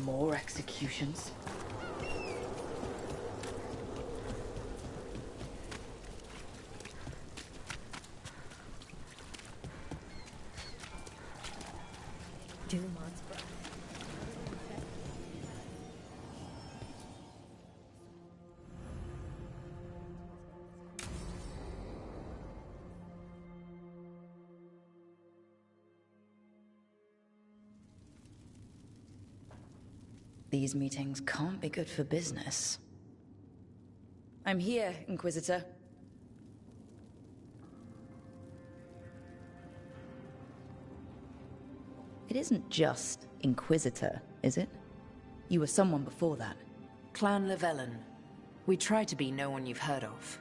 More executions. Dumont's breath. These meetings can't be good for business. I'm here, Inquisitor. It isn't just Inquisitor, is it? You were someone before that. Clan Llewellyn. We try to be no one you've heard of.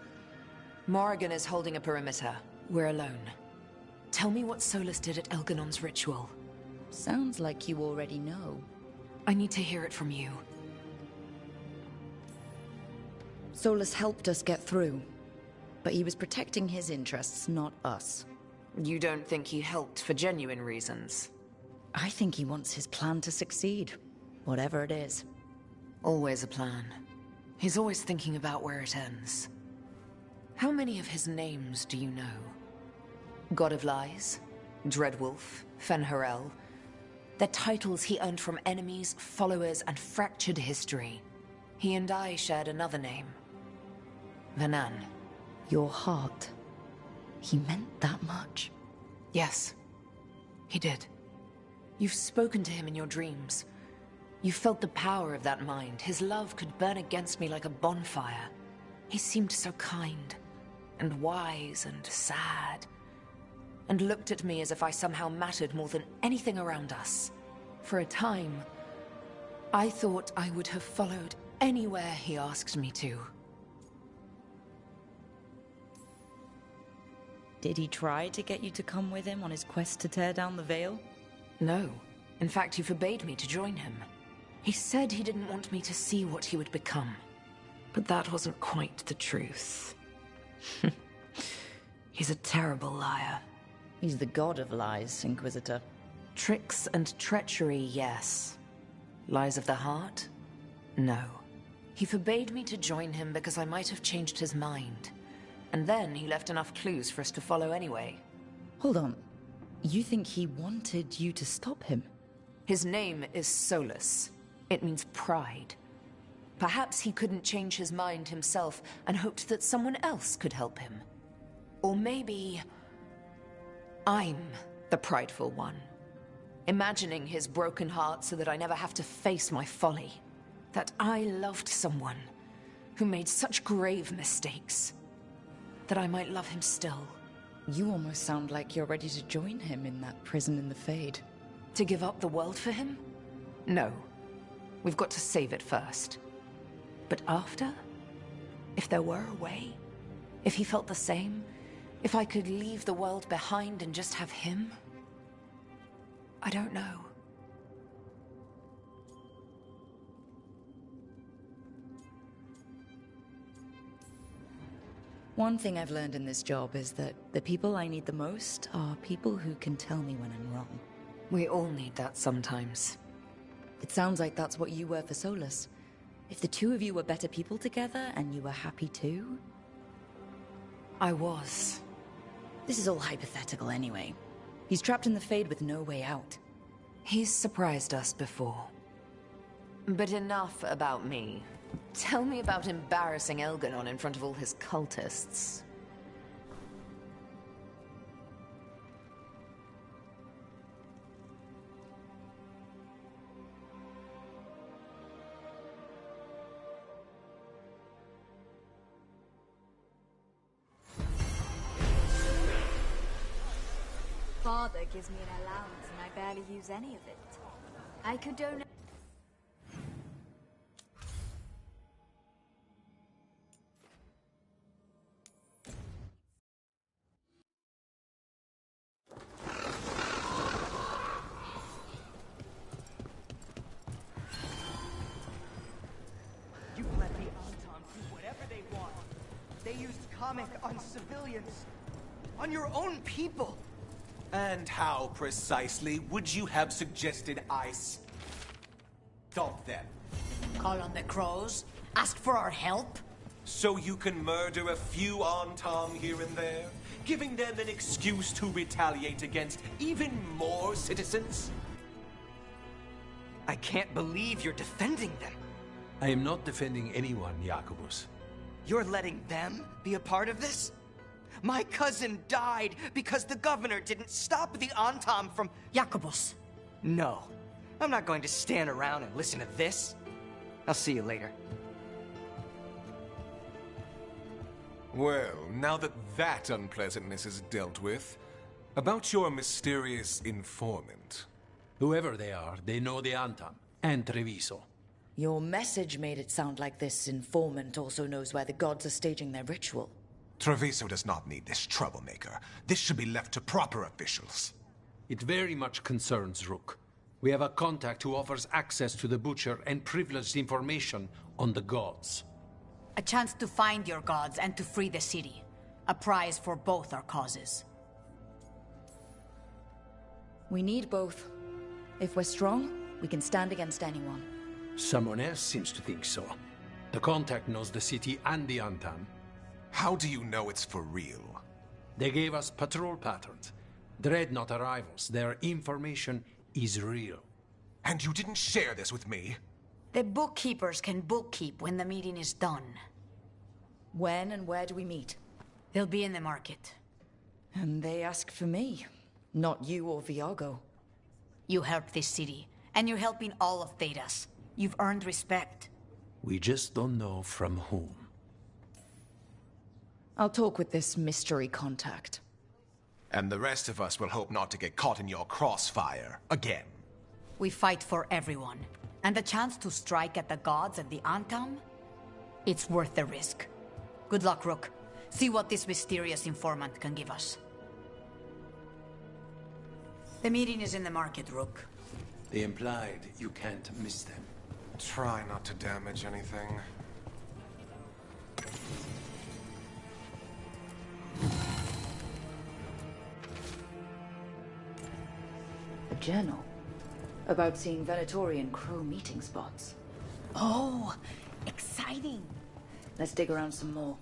Morrigan is holding a perimeter. We're alone. Tell me what Solas did at Elgar'nan's ritual. Sounds like you already know. I need to hear it from you. Solas helped us get through, but he was protecting his interests, not us. You don't think he helped for genuine reasons? I think he wants his plan to succeed, whatever it is. Always a plan. He's always thinking about where it ends. How many of his names do you know? God of Lies, Dreadwolf, Fen'Harel. They're titles he earned from enemies, followers, and fractured history. He and I shared another name. Vernan. Your heart. He meant that much? Yes, he did. You've spoken to him in your dreams. You felt the power of that mind. His love could burn against me like a bonfire. He seemed so kind, and wise, and sad, and looked at me as if I somehow mattered more than anything around us. For a time, I thought I would have followed anywhere he asked me to. Did he try to get you to come with him on his quest to tear down the Veil? No. In fact, he forbade me to join him. He said he didn't want me to see what he would become. But that wasn't quite the truth. He's a terrible liar. He's the god of lies, Inquisitor. Tricks and treachery, yes. Lies of the heart? No. He forbade me to join him because I might have changed his mind. And then he left enough clues for us to follow anyway. Hold on. You think he wanted you to stop him? His name is Solas. It means pride. Perhaps he couldn't change his mind himself and hoped that someone else could help him. Or maybe I'm the prideful one, imagining his broken heart so that I never have to face my folly. That I loved someone who made such grave mistakes, that I might love him still. You almost sound like you're ready to join him in that prison in the Fade. To give up the world for him? No. We've got to save it first. But after? If there were a way? If he felt the same? If I could leave the world behind and just have him? I don't know. One thing I've learned in this job is that the people I need the most are people who can tell me when I'm wrong. We all need that sometimes. It sounds like that's what you were for Solas. If the two of you were better people together and you were happy too? I was. This is all hypothetical anyway. He's trapped in the Fade with no way out. He's surprised us before. But enough about me. Tell me about embarrassing Elgar'nan in front of all his cultists. Father gives me an allowance and I barely use any of it. I could donate. You let the Autons do whatever they want. They used comic on civilians. On your own people. And how precisely would you have suggested I Stop them. Call on the crows? Ask for our help? So you can murder a few Antam here and there, giving them an excuse to retaliate against even more citizens? I can't believe you're defending them. I am not defending anyone, Jacobus. You're letting them be a part of this? My cousin died because the governor didn't stop the Antam from... Jacobus. No. I'm not going to stand around and listen to this. I'll see you later. Well, now that that unpleasantness is dealt with, about your mysterious informant. Whoever they are, they know the Antam and Treviso. Your message made it sound like this informant also knows where the gods are staging their ritual. Treviso does not need this troublemaker. This should be left to proper officials. It very much concerns Rook. We have a contact who offers access to the Butcher and privileged information on the gods. A chance to find your gods and to free the city. A prize for both our causes. We need both. If we're strong, we can stand against anyone. Someone else seems to think so. The contact knows the city and the Antam. How do you know it's for real? They gave us patrol patterns. Dreadnought arrivals. Their information is real. And you didn't share this with me? The bookkeepers can bookkeep when the meeting is done. When and where do we meet? They'll be in the market. And they ask for me, not you or Viago. You helped this city, and you're helping all of Thedas. You've earned respect. We just don't know from whom. I'll talk with this mystery contact. And the rest of us will hope not to get caught in your crossfire again. We fight for everyone. And the chance to strike at the gods and the Antam? It's worth the risk. Good luck, Rook. See what this mysterious informant can give us. The meeting is in the market, Rook. They implied you can't miss them. Try not to damage anything. A journal. About seeing Venatorian crow meeting spots. Oh, exciting. Let's dig around some more.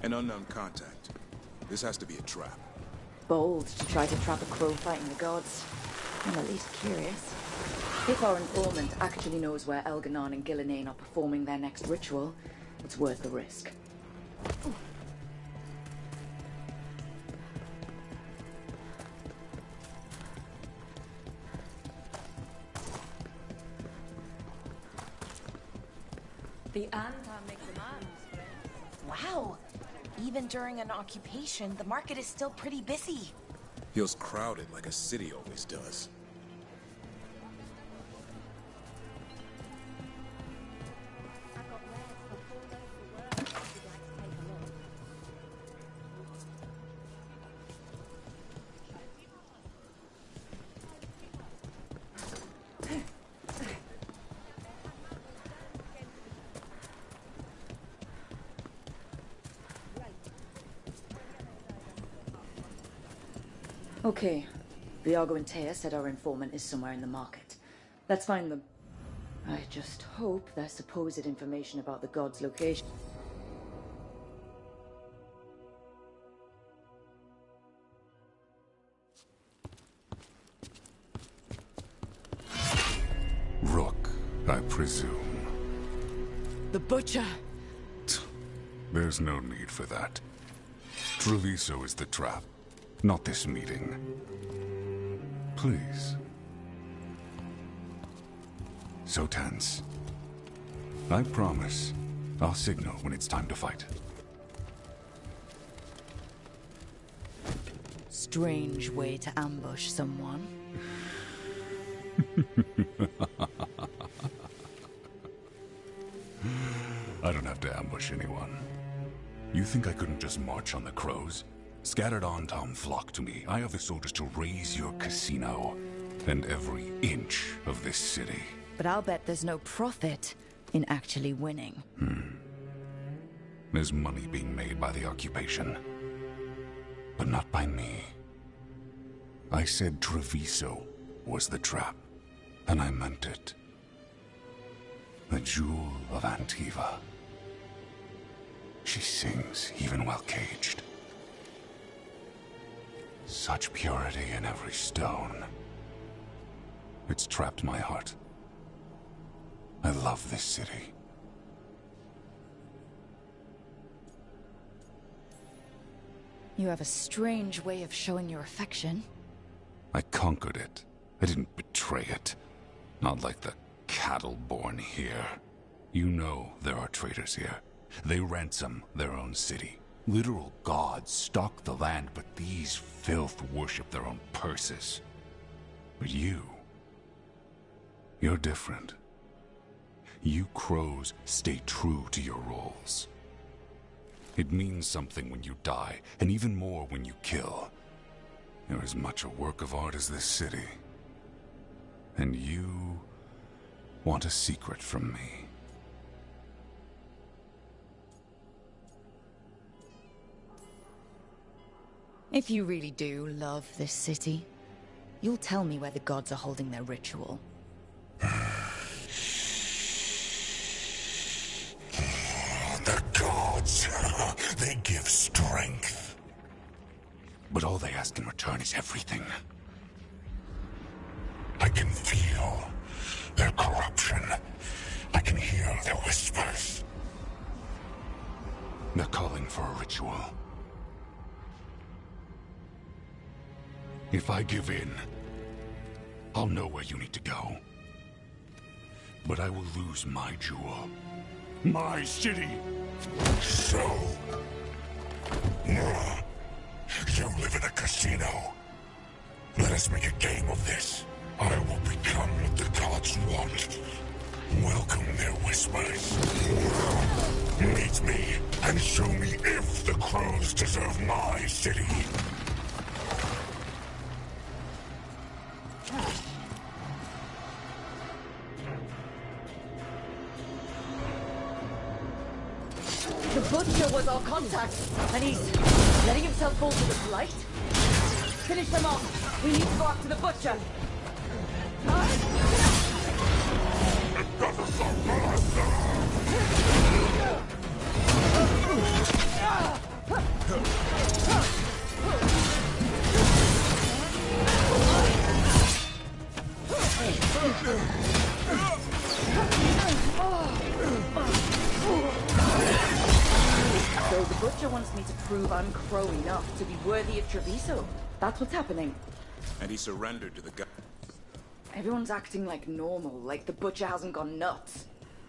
An unknown contact. This has to be a trap. Bold to try to trap a crow fighting the gods. I'm at least curious. If our informant actually knows where Elgar'nan and Gillinan are performing their next ritual, it's worth the risk. Ooh. The Antam make demands. Wow! Even during an occupation, the market is still pretty busy. Feels crowded like a city always does. Okay. Viago and Taya said our informant is somewhere in the market. Let's find them. I just hope their supposed information about the god's location. Rook, I presume. The Butcher! There's no need for that. Treviso is the trap, not this meeting. Please. So tense. I promise, I'll signal when it's time to fight. Strange way to ambush someone. I don't have to ambush anyone. You think I couldn't just march on the crows? Scattered Antom flock to me. I have the soldiers to raise your casino and every inch of this city. But I'll bet there's no profit in actually winning. There's money being made by the occupation, but not by me. I said Treviso was the trap, and I meant it. The jewel of Antiva. She sings even while caged. Such purity in every stone. It's trapped my heart. I love this city. You have a strange way of showing your affection. I conquered it. I didn't betray it. Not like the cattle born here. You know there are traitors here. They ransom their own city. Literal gods stalk the land, but these filth worship their own purses. But you're different. You crows stay true to your roles. It means something when you die, and even more when you kill. You're as much a work of art as this city. And you want a secret from me. If you really do love this city, you'll tell me where the gods are holding their ritual. The gods, they give strength. But all they ask in return is everything. I can feel their corruption. I can hear their whispers. They're calling for a ritual. If I give in, I'll know where you need to go. But I will lose my jewel. My city! So... you live in a casino. Let us make a game of this. I will become what the gods want. Welcome their whispers. Meet me and show me if the crows deserve my city. The Butcher was our contact, and he's letting himself fall to the blight? Finish them off. We need to go after the Butcher. So the Butcher wants me to prove I'm crow enough to be worthy of Treviso. That's what's happening. And he surrendered to the god. Everyone's acting like normal, like the Butcher hasn't gone nuts.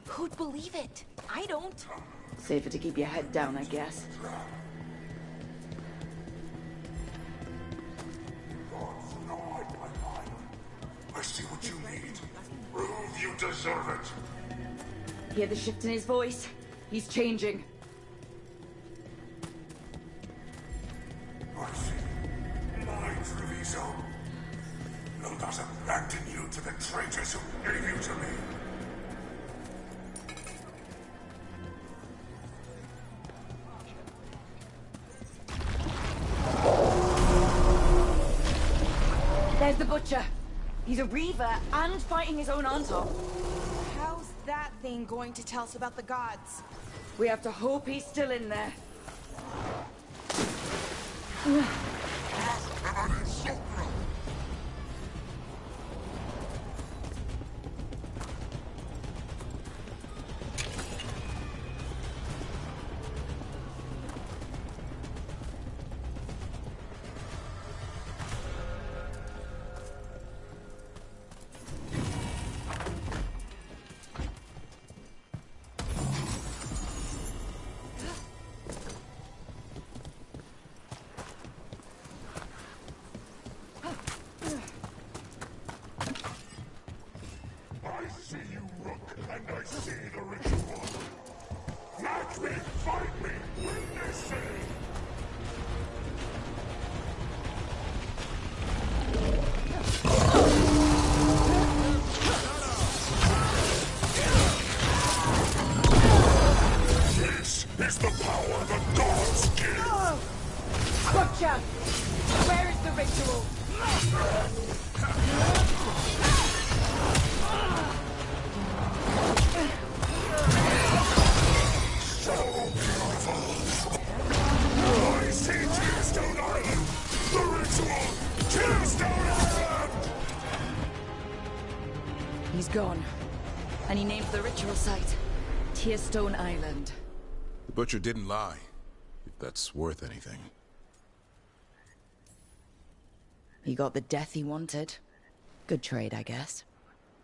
Who'd believe it? I don't. Safer to keep your head down, I guess. I see what you need. Prove you deserve it. Hear the shift in his voice? He's changing. I see. My Treviso. Eldars abandon you to the traitors who gave you to me. There's the Butcher. He's a Reaver and fighting his own Antom. How's that thing going to tell us about the gods? We have to hope he's still in there. Where is the ritual? I see Tearstone Island! The ritual! Tearstone Island! He's gone. And he named the ritual site Tearstone Island. The Butcher didn't lie, if that's worth anything. He got the death he wanted. Good trade, I guess.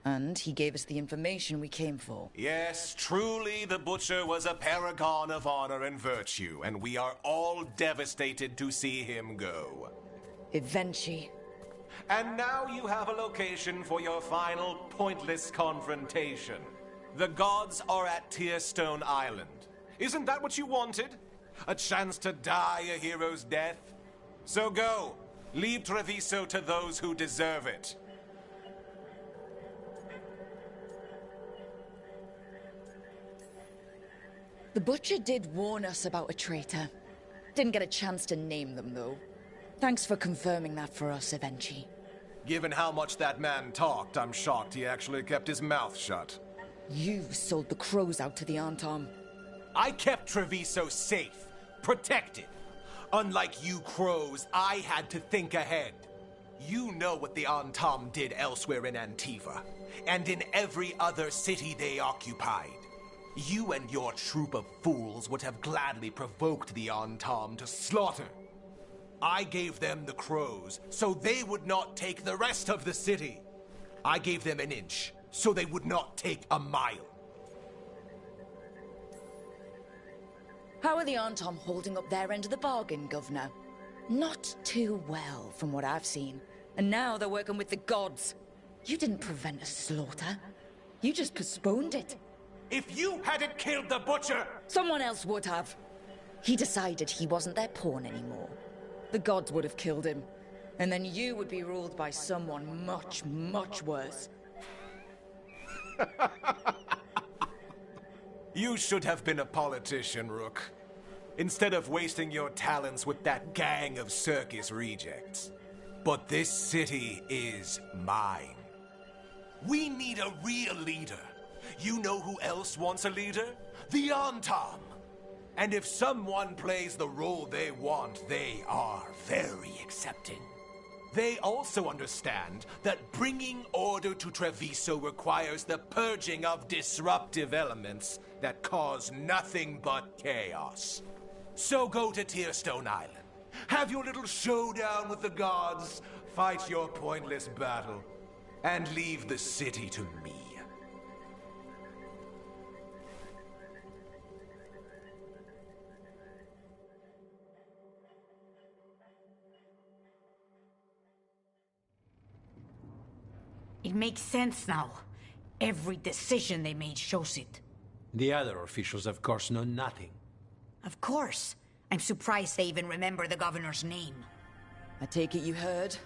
And he gave us the information we came for. Yes, truly the Butcher was a paragon of honor and virtue, and we are all devastated to see him go. Eventually. And now you have a location for your final pointless confrontation. The gods are at Tearstone Island. Isn't that what you wanted? A chance to die a hero's death? So go. Leave Treviso to those who deserve it. The Butcher did warn us about a traitor. Didn't get a chance to name them, though. Thanks for confirming that for us, Evenchi. Given how much that man talked, I'm shocked he actually kept his mouth shut. You sold the crows out to the Antom. I kept Treviso safe, protected. Unlike you crows, I had to think ahead. You know what the Antom did elsewhere in Antiva, and in every other city they occupied. You and your troop of fools would have gladly provoked the Antom to slaughter. I gave them the crows, so they would not take the rest of the city. I gave them an inch, so they would not take a mile. How are the Antom holding up their end of the bargain, Governor? Not too well, from what I've seen. And now they're working with the gods. You didn't prevent a slaughter. You just postponed it. If you hadn't killed the Butcher... Someone else would have. He decided he wasn't their pawn anymore. The gods would have killed him. And then you would be ruled by someone much, much worse. You should have been a politician, Rook. Instead of wasting your talents with that gang of circus rejects. But this city is mine. We need a real leader. You know who else wants a leader? The Antom. And if someone plays the role they want, they are very accepting. They also understand that bringing order to Treviso requires the purging of disruptive elements that cause nothing but chaos. So go to Tearstone Island. Have your little showdown with the gods, fight your pointless battle, and leave the city to me. It makes sense now. Every decision they made shows it. The other officials, of course, know nothing. Of course. I'm surprised they even remember the governor's name. I take it you heard?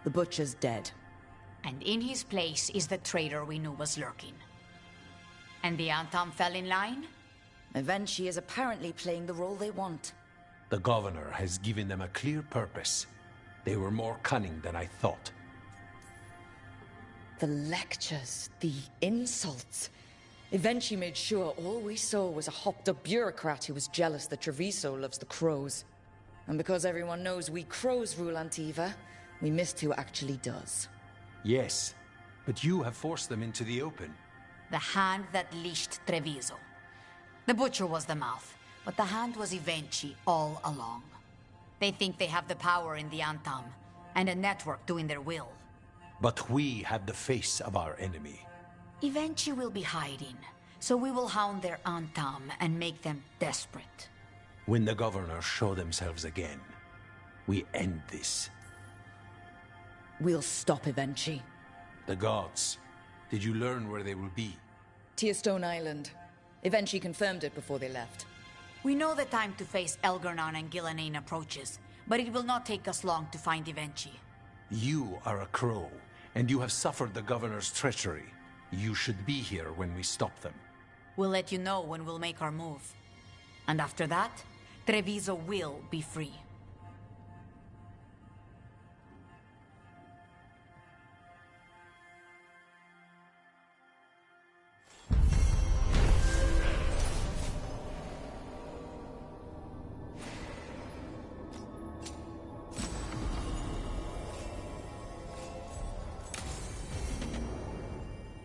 The Butcher's dead. And in his place is the traitor we knew was lurking. And the Antom fell in line? Evenchi is apparently playing the role they want. The governor has given them a clear purpose. They were more cunning than I thought. The lectures, the insults. Eventually made sure all we saw was a hopped-up bureaucrat who was jealous that Treviso loves the crows. And because everyone knows we crows rule Antiva, we missed who actually does. Yes, but you have forced them into the open. The hand that leashed Treviso. The Butcher was the mouth, but the hand was Evenchi all along. They think they have the power in the Antom, and a network doing their will. But we have the face of our enemy. Evenchi will be hiding, so we will hound their Antom and make them desperate. When the governors show themselves again, we end this. We'll stop Evenchi. The gods. Did you learn where they will be? Tearstone Island. Evenchi confirmed it before they left. We know the time to face Elgar'nan and Gil'Nan approaches, but it will not take us long to find Evenchi. You are a crow, and you have suffered the governor's treachery. You should be here when we stop them. We'll let you know when we'll make our move. And after that, Treviso will be free.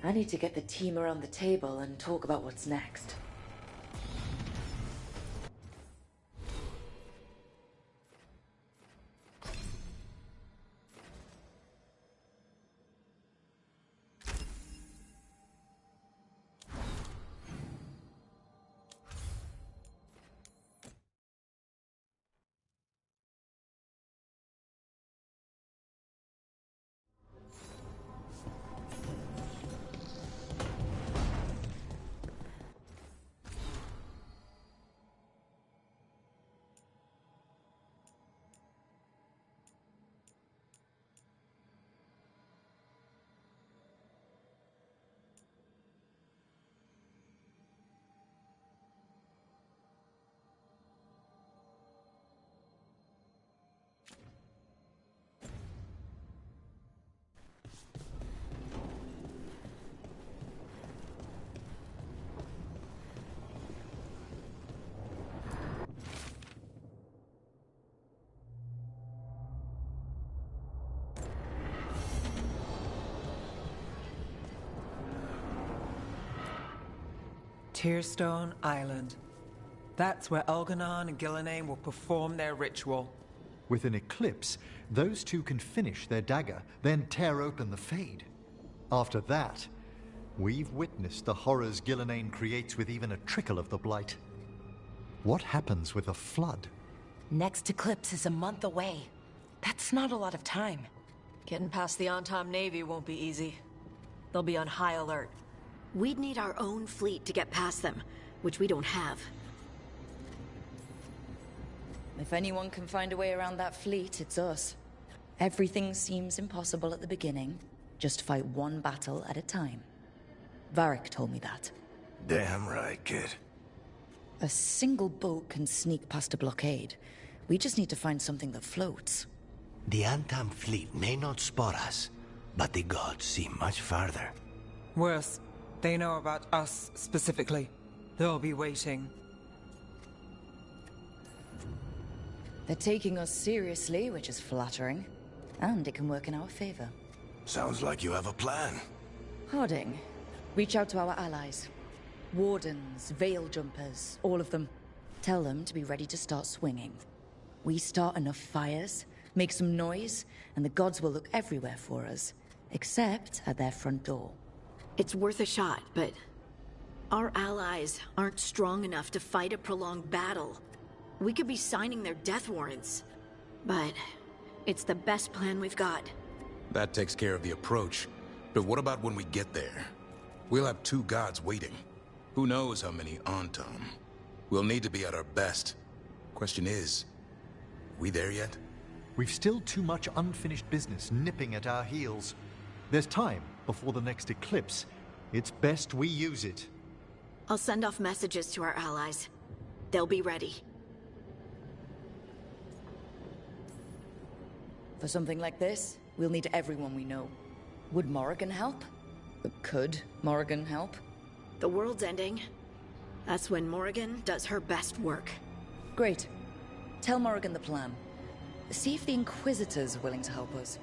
I need to get the team around the table and talk about what's next. Tearstone Island. That's where Elgar'nan and Gillinan will perform their ritual. With an eclipse, those two can finish their dagger, then tear open the Fade. After that, we've witnessed the horrors Gillinan creates with even a trickle of the blight. What happens with a flood? Next eclipse is a month away. That's not a lot of time. Getting past the Antam Navy won't be easy. They'll be on high alert. We'd need our own fleet to get past them, which we don't have. If anyone can find a way around that fleet, it's us. Everything seems impossible at the beginning. Just fight one battle at a time. Varric told me that. Damn right, kid. A single boat can sneak past a blockade. We just need to find something that floats. The Antam fleet may not spot us, but the gods see much farther. Worse, they know about us specifically. They'll be waiting. They're taking us seriously, which is flattering. And it can work in our favor. Sounds like you have a plan. Harding, reach out to our allies. Wardens, veil jumpers, all of them. Tell them to be ready to start swinging. We start enough fires, make some noise, and the gods will look everywhere for us. Except at their front door. It's worth a shot, but our allies aren't strong enough to fight a prolonged battle. We could be signing their death warrants, but it's the best plan we've got. That takes care of the approach. But what about when we get there? We'll have two gods waiting. Who knows how many Antam? We'll need to be at our best. Question is, we there yet? We've still too much unfinished business nipping at our heels. There's time before the next eclipse. It's best we use it. I'll send off messages to our allies. They'll be ready. For something like this, we'll need everyone we know. Would Morrigan help? Could Morrigan help? The world's ending. That's when Morrigan does her best work. Great. Tell Morrigan the plan. See if the Inquisitors are willing to help us.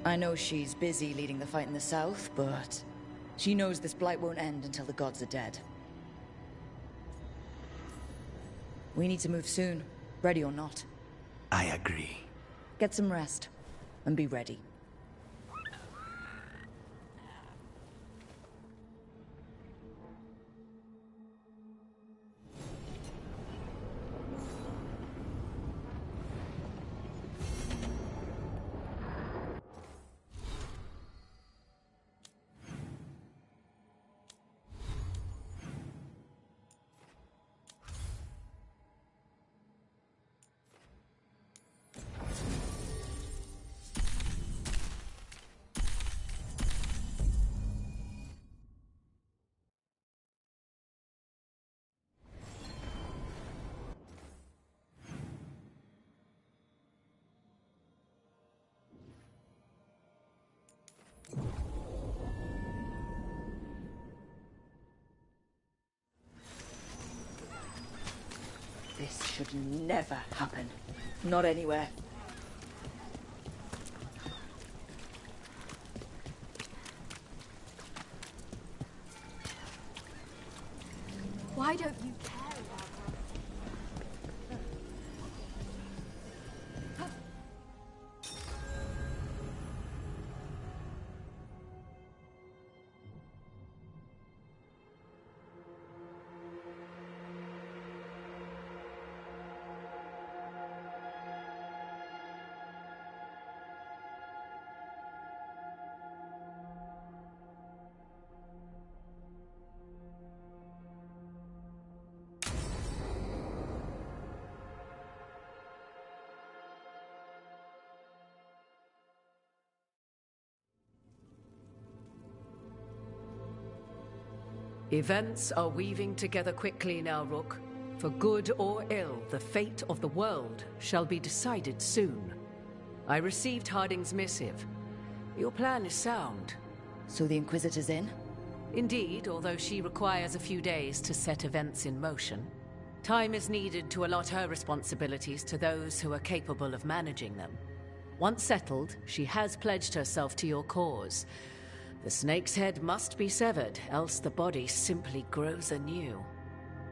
I know she's busy leading the fight in the south, but she knows this blight won't end until the gods are dead. We need to move soon, ready or not. I agree. Get some rest, and be ready. This should never happen. Not anywhere. Why don't you care about Events are weaving together quickly now, Rook. For good or ill, the fate of the world shall be decided soon. I received Harding's missive. Your plan is sound. So the Inquisitor's in? Indeed, although she requires a few days to set events in motion. Time is needed to allot her responsibilities to those who are capable of managing them. Once settled, she has pledged herself to your cause. The snake's head must be severed, else the body simply grows anew.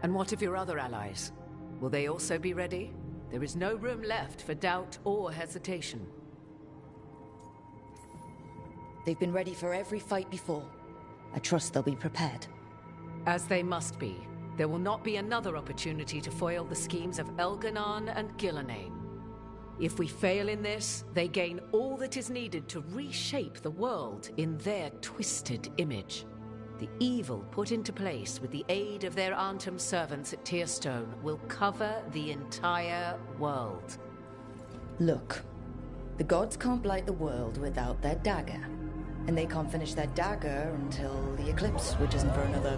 And what of your other allies? Will they also be ready? There is no room left for doubt or hesitation. They've been ready for every fight before. I trust they'll be prepared. As they must be. There will not be another opportunity to foil the schemes of Elgar'nan and Gil'Nan. If we fail in this, they gain all that is needed to reshape the world in their twisted image. The evil put into place with the aid of their Antum servants at Tearstone will cover the entire world. Look, the gods can't blight the world without their dagger. And they can't finish their dagger until the eclipse, which isn't for another...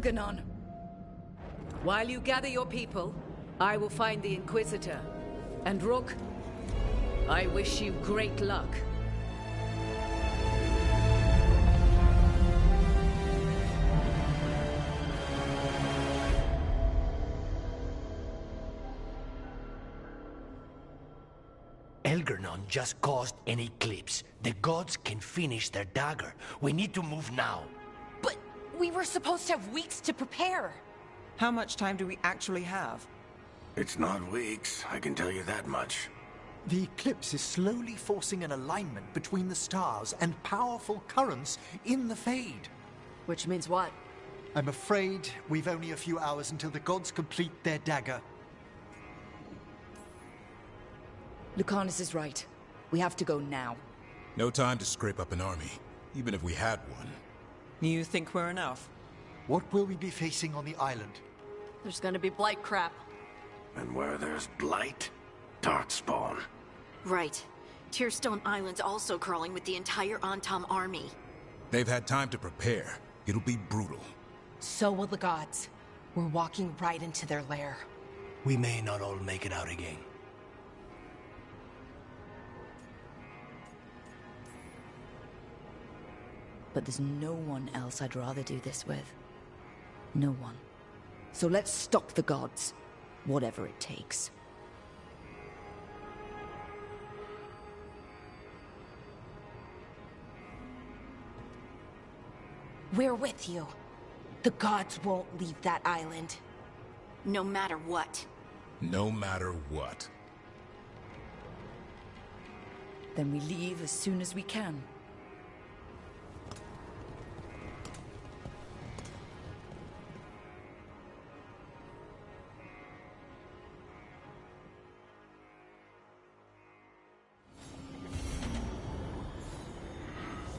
Elgar'nan. While you gather your people, I will find the Inquisitor. And Rook, I wish you great luck. Elgar'nan just caused an eclipse. The gods can finish their dagger. We need to move now. But we were supposed to have weeks to prepare. How much time do we actually have? It's not weeks, I can tell you that much. The eclipse is slowly forcing an alignment between the stars and powerful currents in the Fade. Which means what? I'm afraid we've only a few hours until the gods complete their dagger. Lucanus is right. We have to go now. No time to scrape up an army, even if we had one. You think we're enough? What will we be facing on the island? There's gonna be blight crap. And where there's blight, darkspawn. Right. Tearstone Island's also crawling with the entire Antam army. They've had time to prepare. It'll be brutal. So will the gods. We're walking right into their lair. We may not all make it out again. But there's no one else I'd rather do this with. No one. So let's stop the gods. Whatever it takes. We're with you. The gods won't leave that island. No matter what. No matter what. Then we leave as soon as we can.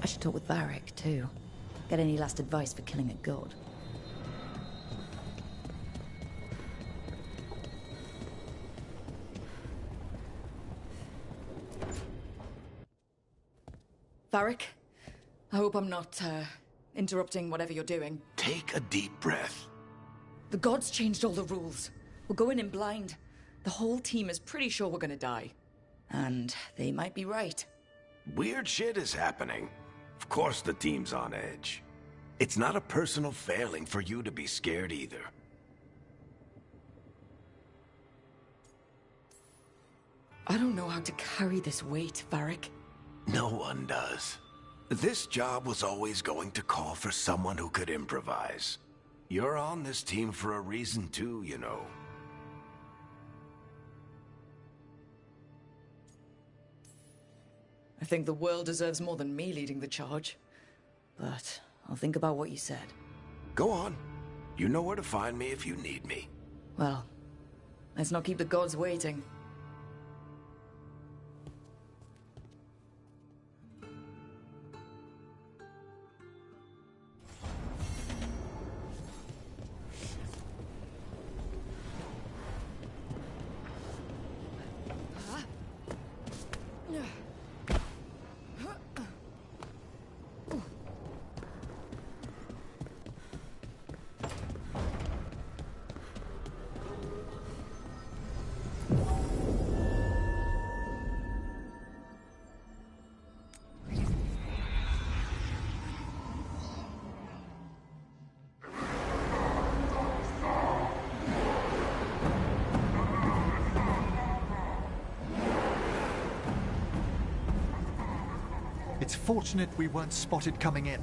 I should talk with Varric, too. Get any last advice for killing a god. Varric? I hope I'm not, interrupting whatever you're doing. Take a deep breath. The gods changed all the rules. We're going in blind. The whole team is pretty sure we're gonna die. And they might be right. Weird shit is happening. Of course the team's on edge. It's not a personal failing for you to be scared either. I don't know how to carry this weight, Varric. No one does. This job was always going to call for someone who could improvise. You're on this team for a reason too, you know. I think the world deserves more than me leading the charge. But I'll think about what you said. Go on. You know where to find me if you need me. Well, let's not keep the gods waiting. It's fortunate we weren't spotted coming in.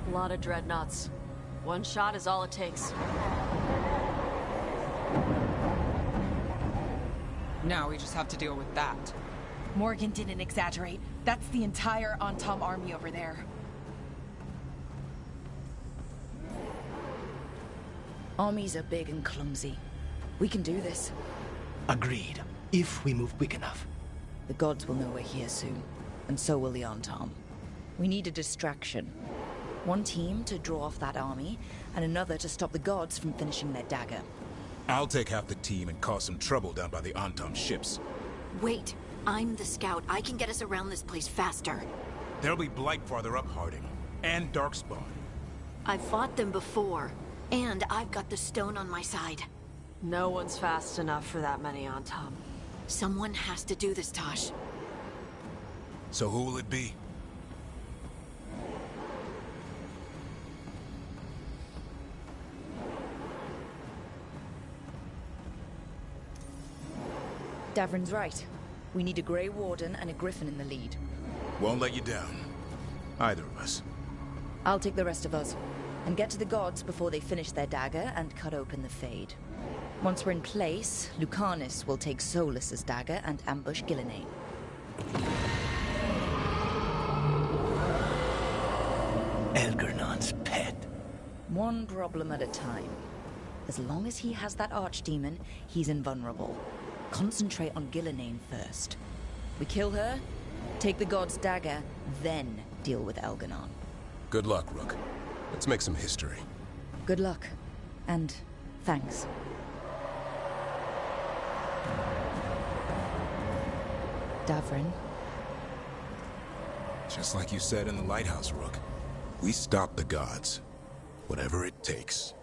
A lot of dreadnoughts. One shot is all it takes. Now we just have to deal with that. Morgan didn't exaggerate. That's the entire Antam army over there. Armies are big and clumsy. We can do this. Agreed. If we move quick enough. The gods will know we're here soon. And so will the Antam. We need a distraction. One team to draw off that army, and another to stop the gods from finishing their dagger. I'll take half the team and cause some trouble down by the Antam ships. Wait, I'm the scout. I can get us around this place faster. There'll be blight farther up, Harding. And Darkspawn. I've fought them before. And I've got the stone on my side. No one's fast enough for that many Antam. Someone has to do this, Tosh. So who will it be? Davrin's right. We need a Grey Warden and a Griffin in the lead. Won't let you down. Either of us. I'll take the rest of us, and get to the gods before they finish their dagger and cut open the Fade. Once we're in place, Lucanus will take Solas's dagger and ambush Elgar'nan. Elgar'nan's pet. One problem at a time. As long as he has that archdemon, he's invulnerable. Concentrate on Elgar'nan first. We kill her, take the god's dagger, then deal with Elgar'nan. Good luck, Rook. Let's make some history. Good luck. And thanks. Davrin. Just like you said in the lighthouse, Rook. We stop the gods. Whatever it takes.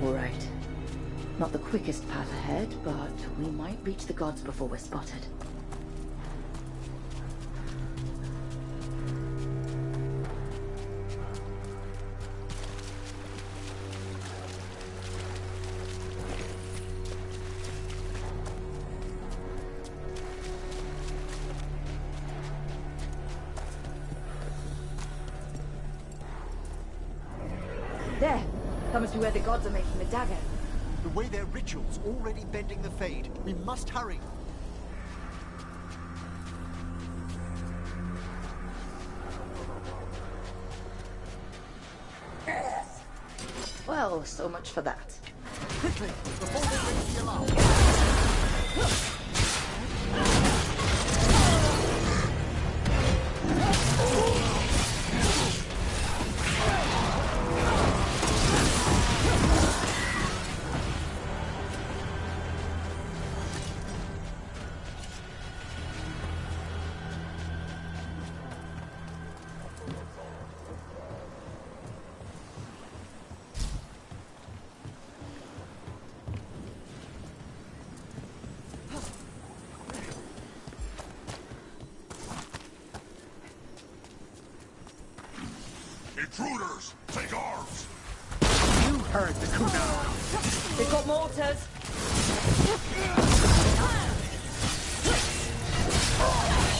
Right. Not the quickest path ahead, but we might reach the gods before we're spotted. There! That must be where the gods are making the dagger. The way their ritual's already bending the Fade. We must hurry. Well, so much for that. Quickly, before they raise the alarm. Intruders, take arms! You heard the Kuna. They've got mortars.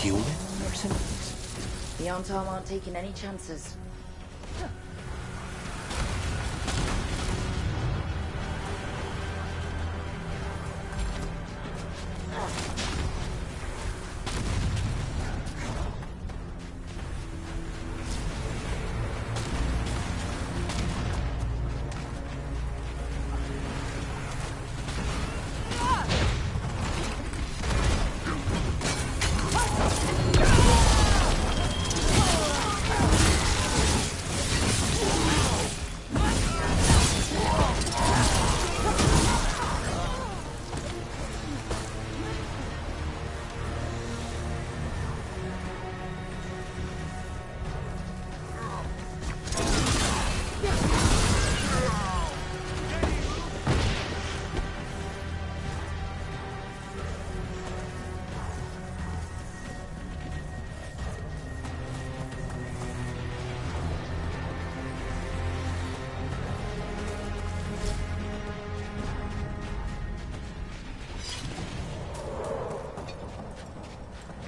Human mercenaries? The Antam aren't taking any chances.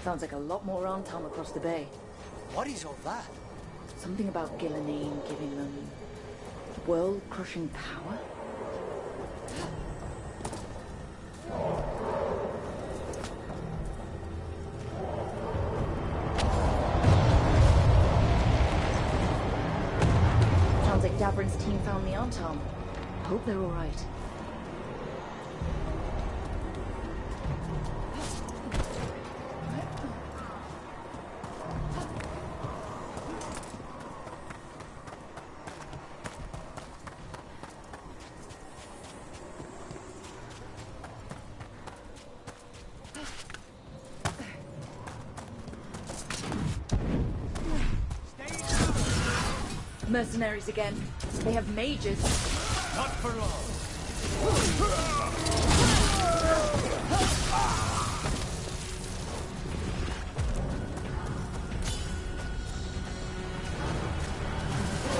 Sounds like a lot more Antam across the bay. What is all that? Something about Elgar'nan giving them world-crushing power? Sounds like Davrin's team found the Antam. Hope they're all right. Mercenaries again. They have mages. Not for long.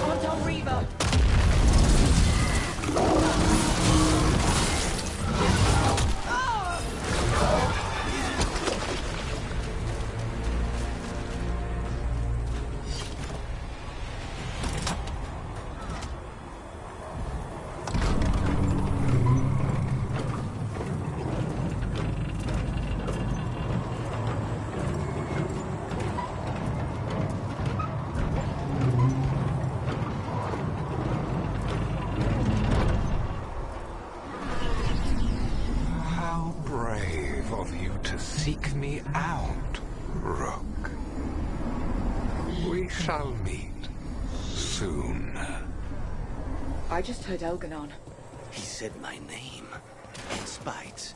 Antam Reaver. Seek me out, Rook. We shall meet soon. I just heard Elgar'nan. He said my name. In spite.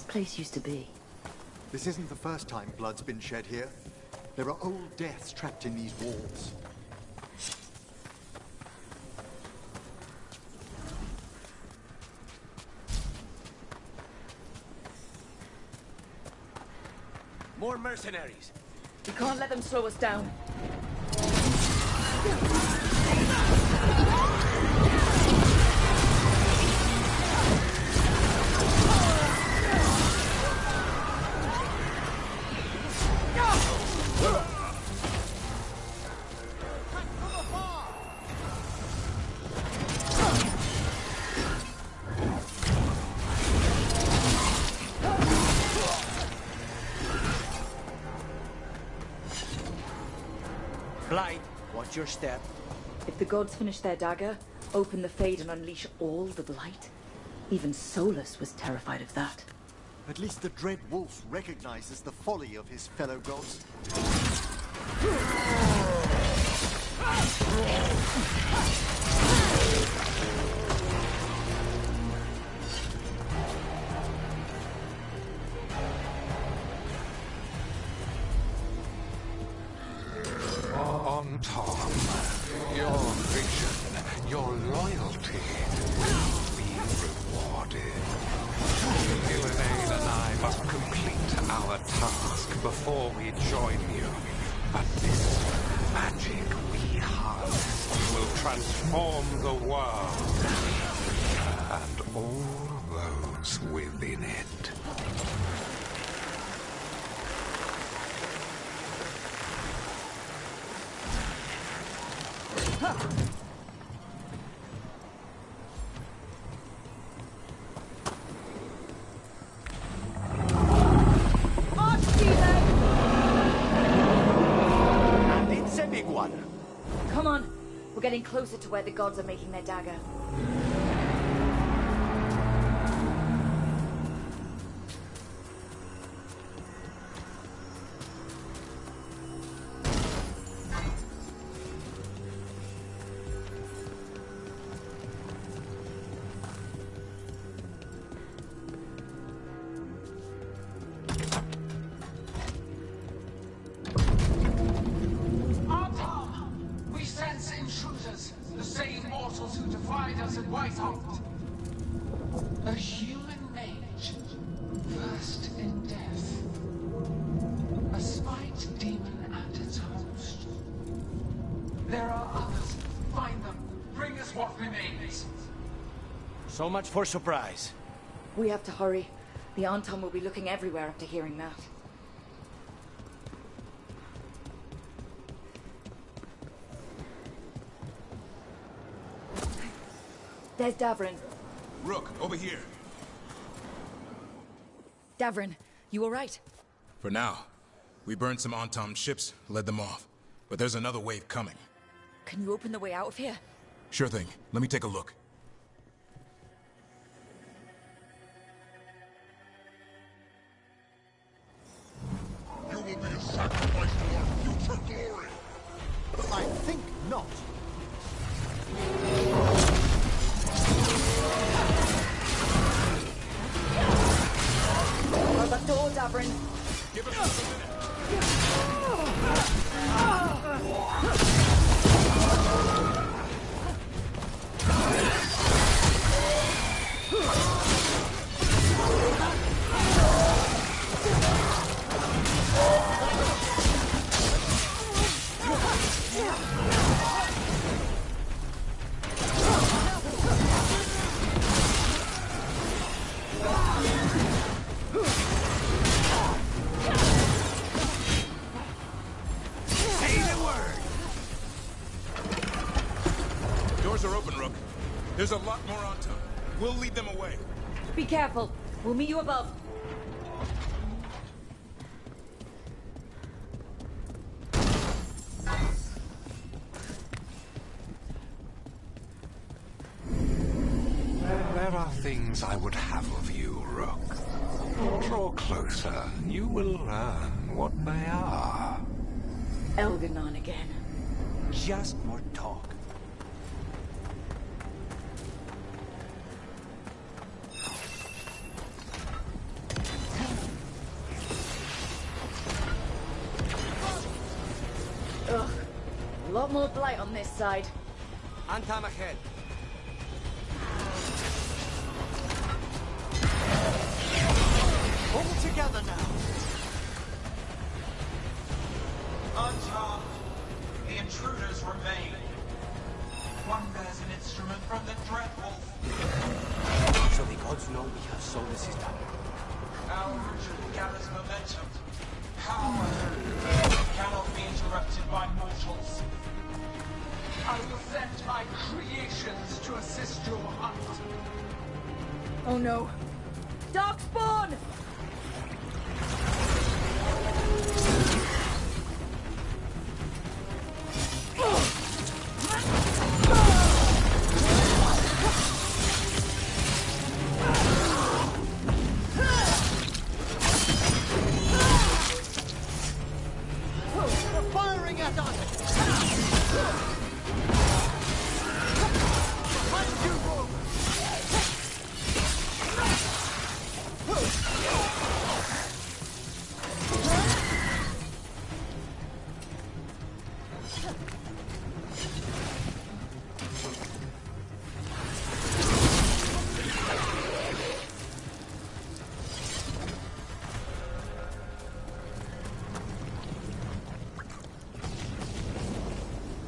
Place used to be. This isn't the first time blood's been shed here. There are old deaths trapped in these walls. More mercenaries. We can't let them slow us down. Blight, watch your step. If the gods finish their dagger, open the Fade and unleash all the blight. Even Solas was terrified of that. At least the Dread Wolf recognizes the folly of his fellow gods. On Tom, your vision, your loyalty will be rewarded. Elgar'nan and I must complete our task before we join you. But this magic we harness will transform the world and all those within it. And it's a big one. Come on. We're getting closer to where the gods are making their dagger. We sense intruders, the same mortals who defied us at Whiteheart. A human mage, versed in death. A spite demon and its host. There are others. Find them. Bring us what remains. So much for surprise. We have to hurry. The Anton will be looking everywhere after hearing that. There's Davrin. Rook, over here. Davrin, you all right? For now. We burned some Antom ships, led them off. But there's another wave coming. Can you open the way out of here? Sure thing. Let me take a look. You will be a sacrifice to our future glory! I think not. Hold that door, Davrin. Give us a minute. Doors are open, Rook. There's a lot more on top. We'll lead them away. Be careful. We'll meet you above. There are things I would have of you, Rook. Draw closer. You will learn what they are. Elgar'nan again. Just more talk. Ugh. A lot more blight on this side. Antam ahead. All together now. Untom, the intruders remain. One bears an instrument from the Dreadwolf. So the gods know we have Solas' dagger. Our ritual gathers momentum. Power cannot be interrupted by mortals. I will send my creations to assist your hunt. Oh no. Darkspawn! They're firing at us! Behind you, Rogue!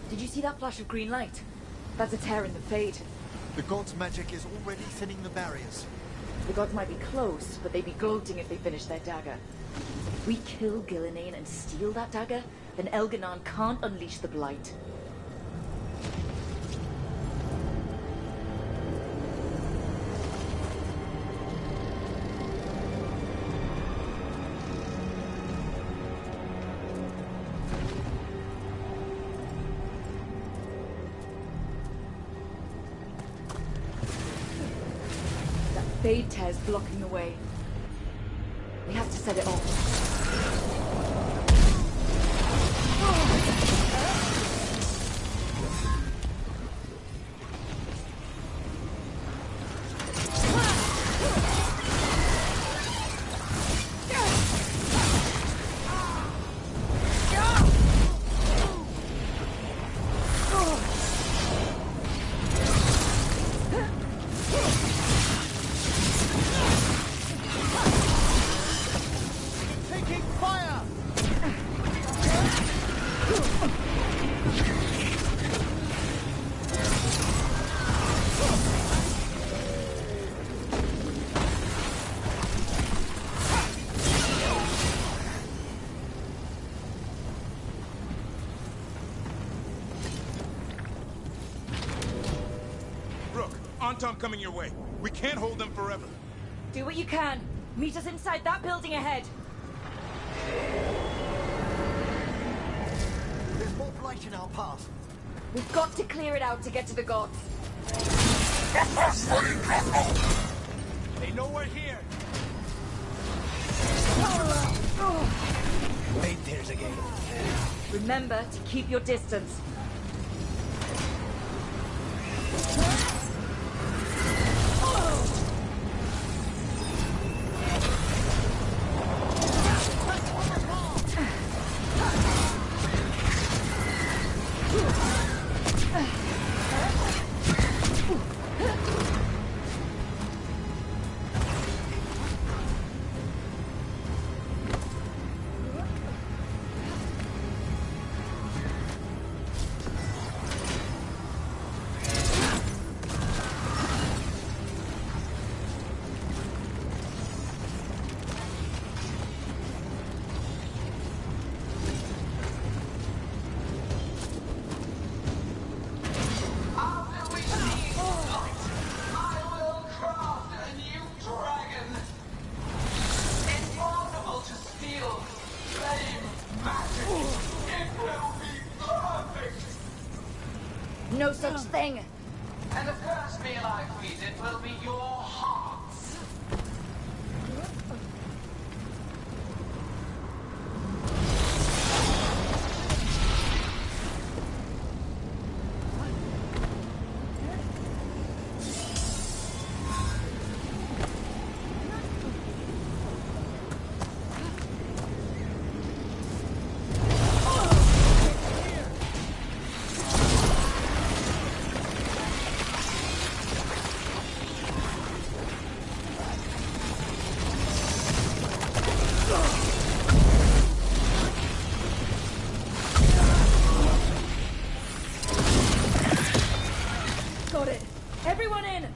Did you see that flash of green light? That's a tear in the Fade. The god's magic is already thinning the barriers. The gods might be close, but they'd be gloating if they finished their dagger. If we kill Gillenane and steal that dagger, then Elgar'nan can't unleash the blight. Fade tear's blocking the way. We have to set it off. Antom coming your way. We can't hold them forever. Do what you can. Meet us inside that building ahead. There's more blight in our path. We've got to clear it out to get to the gods. They know we're here. Made theirs again. Remember to keep your distance. No such thing. And the first meal I feed it will be your hearts. it! Everyone in!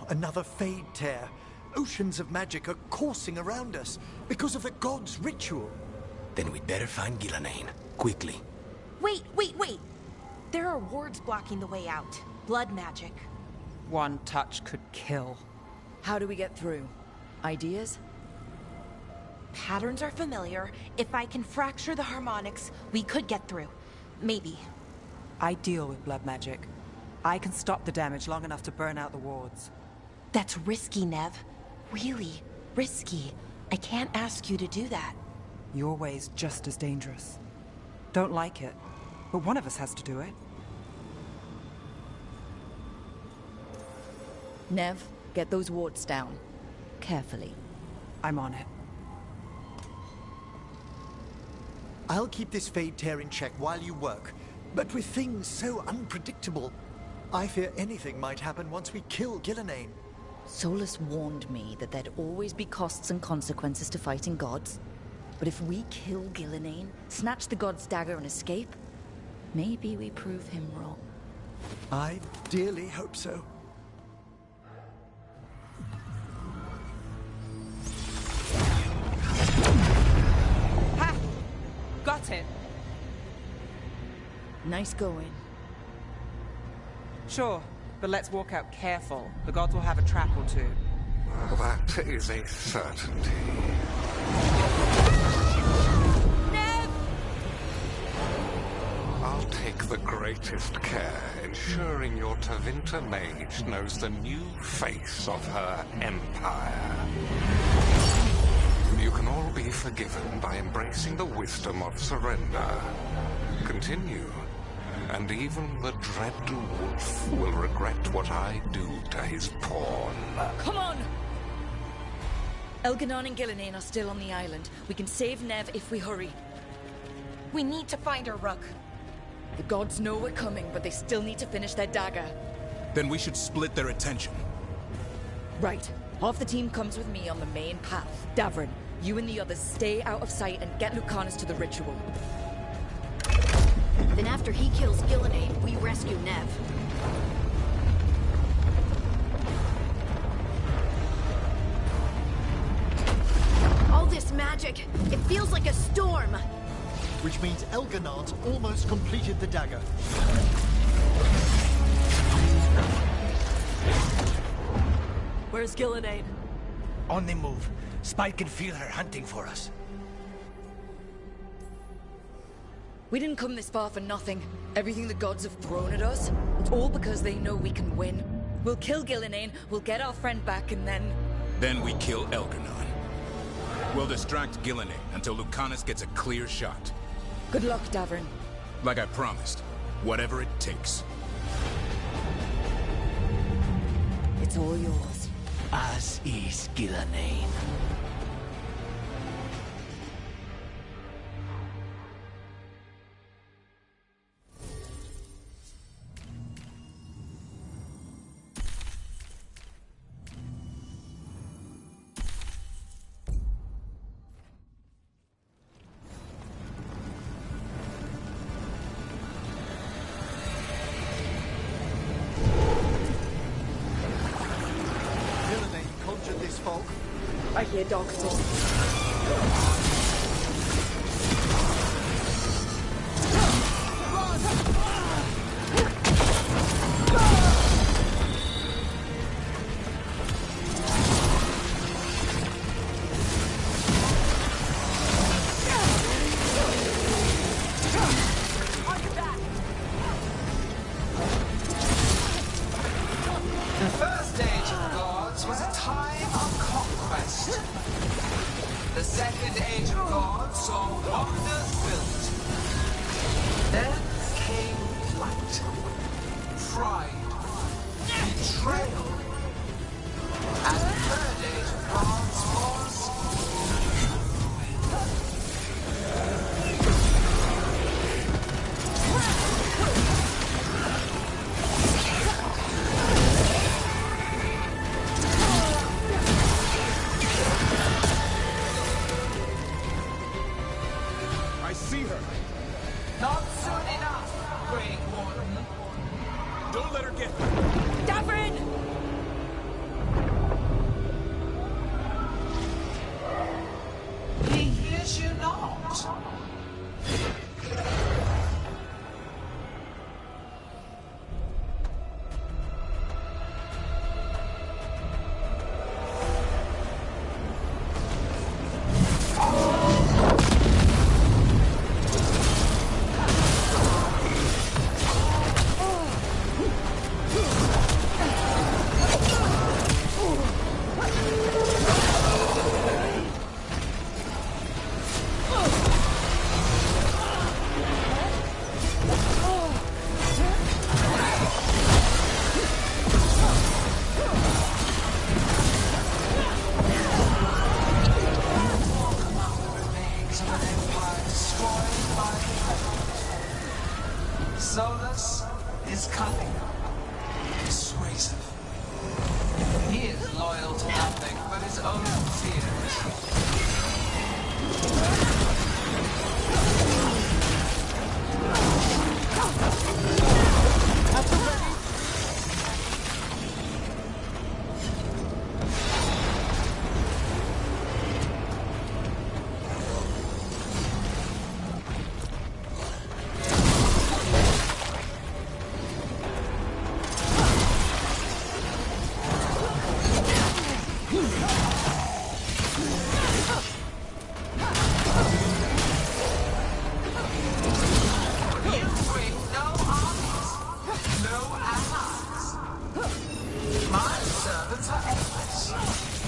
Another fade tear. Oceans of magic are coursing around us because of the god's ritual. Then we'd better find Elgar'nan, quickly. Wait! There are wards blocking the way out. Blood magic. One touch could kill. How do we get through? Ideas? Patterns are familiar. If I can fracture the harmonics, we could get through. Maybe. I deal with blood magic. I can stop the damage long enough to burn out the wards. That's risky, Neve. Really risky. I can't ask you to do that. Your way's just as dangerous. Don't like it, but one of us has to do it. Neve, get those wards down. Carefully. I'm on it. I'll keep this fade tear in check while you work. But with things so unpredictable, I fear anything might happen once we kill Elgar'nan. Solas warned me that there'd always be costs and consequences to fighting gods. But if we kill Elgar'nan, snatch the god's dagger and escape, maybe we prove him wrong. I dearly hope so. Ha! Got it! Nice going. Sure, but let's walk out careful. The gods will have a trap or two. That is a certainty. Neve! I'll take the greatest care, ensuring your Tevinter mage knows the new face of her empire. You can all be forgiven by embracing the wisdom of surrender. Continue. And even the dread wolf will regret what I do to his pawn. Come on! Elgar'nan and Elgar'nan are still on the island. We can save Neve if we hurry. We need to find her, Rook. The gods know we're coming, but they still need to finish their dagger. Then we should split their attention. Right. Half the team comes with me on the main path. Davrin, you and the others stay out of sight and get Lucanus to the ritual. Then after he kills Elgar'nan, we rescue Neve. All this magic, it feels like a storm. Which means Elgar'nan's almost completed the dagger. Where's Elgar'nan? On the move. Spy can feel her hunting for us. We didn't come this far for nothing. Everything the gods have thrown at us, it's all because they know we can win. We'll kill Elgar'nan, we'll get our friend back, and then... Then we kill Elgar'nan. We'll distract Elgar'nan until Lucanus gets a clear shot. Good luck, Davrin. Like I promised, whatever it takes. It's all yours. As is Elgar'nan. I hear dogs talk. The second age of gods saw wonders built. Then came blight, pride, betrayal, and the third age of gods was I see her. not soon enough, Great Warden. Don't let her get me. Davrin! He hears you not. Solas is cunning, persuasive. He is loyal to nothing but his own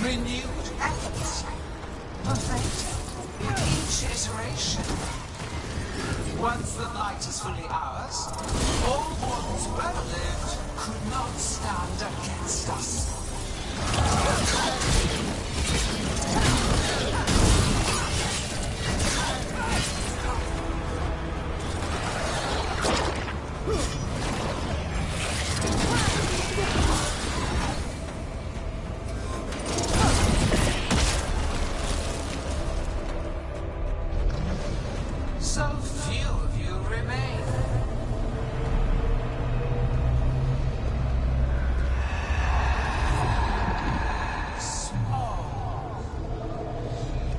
renewed efforts, perfected each iteration. Once the light is fully ours, all ones who ever lived could not stand against us. So few of you remain. Small.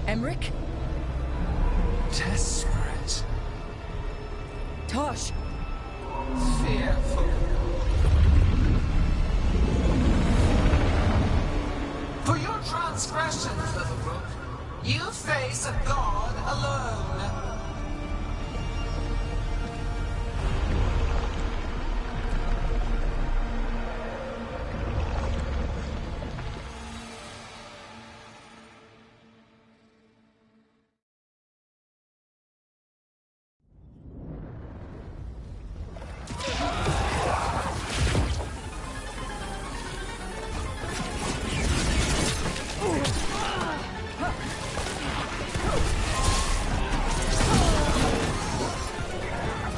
Emmerich? Desperate. Tosh! Fearful. For your transgressions, little Rook, you face a god alone.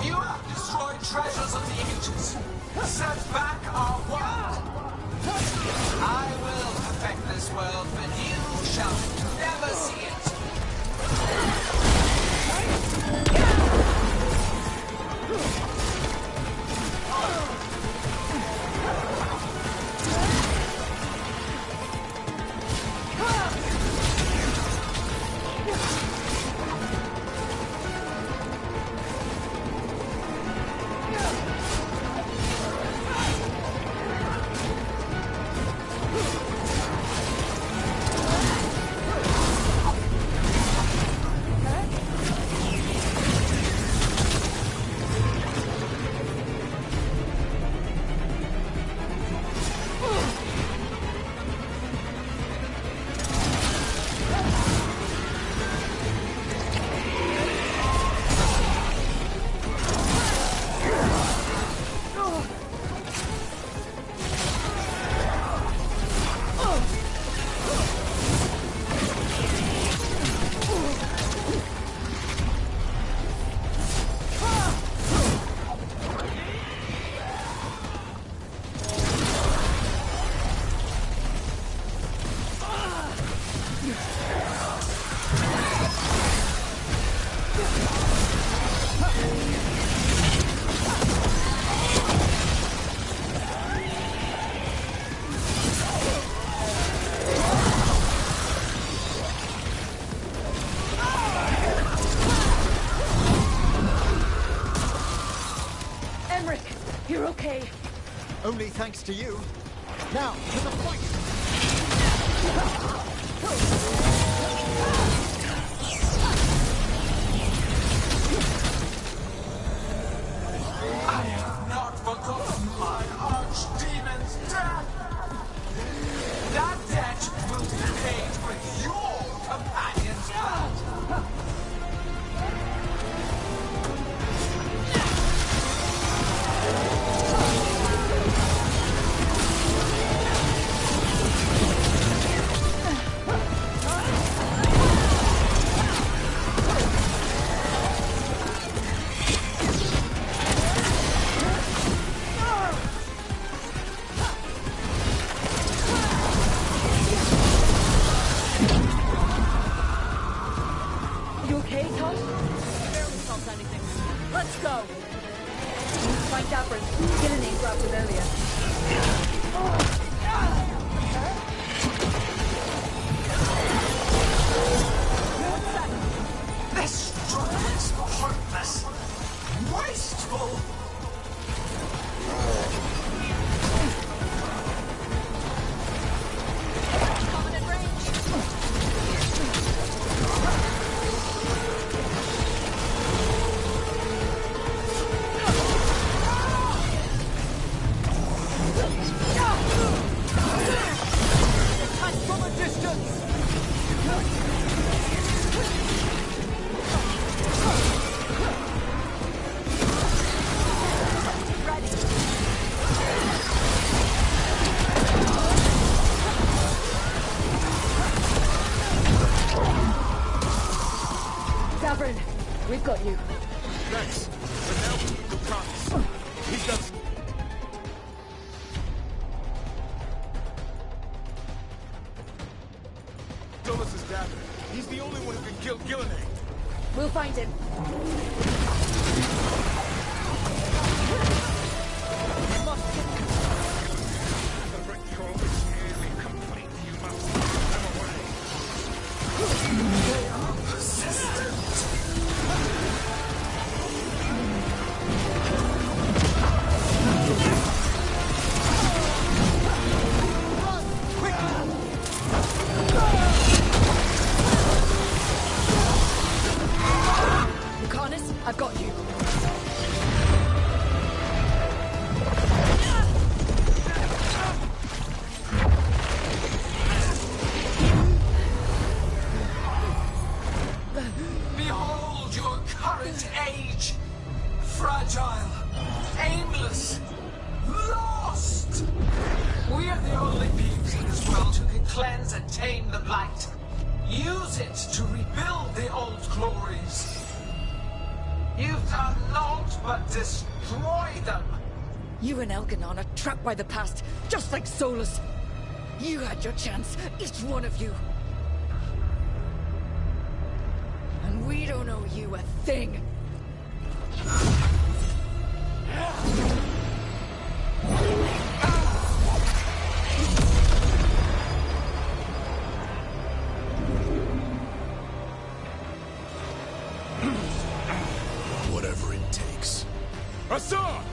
You have destroyed treasures of the ages, set back our world. I will perfect this world, but you shall never see it. only thanks to you. Now, to the point! I have not forgotten my archdemon's death! That debt will be paid with your companion's blood! Let's go! Find Davrin. Gillenane grabbed him earlier. This struggle is heartless, wasteful. Coming in range. From a distance! Davrin, we've got you. Thanks. But now we need Lucanus. He's got... Solas is Davrin. He's the only one who can kill Gillenane. We'll find him. We must... The ritual is nearly complete. You must put them away. They are persistent. Lucanus, I've got you. Behold your current age. Fragile, aimless, lost. We are the only beings in this world who can cleanse and tame the blight. Use it to rebuild the old glories. You've done naught but destroy them. You and Elgar'nan are trapped by the past, just like Solas. You had your chance, each one of you. And we don't owe you a thing. Whatever it takes. Assad!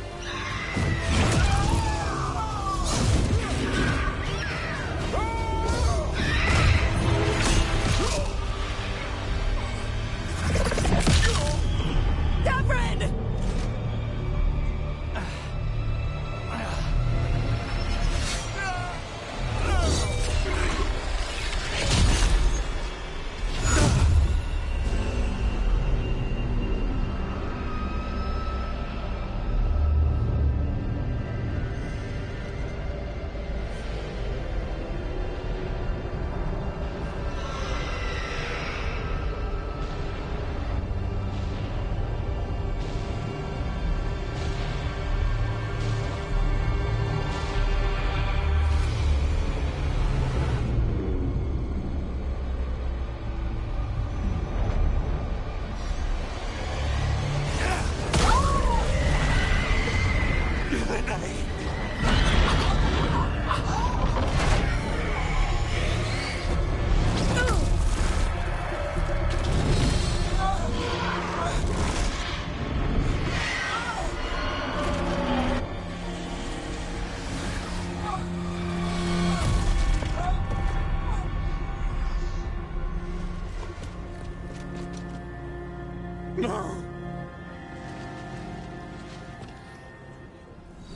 Davrin!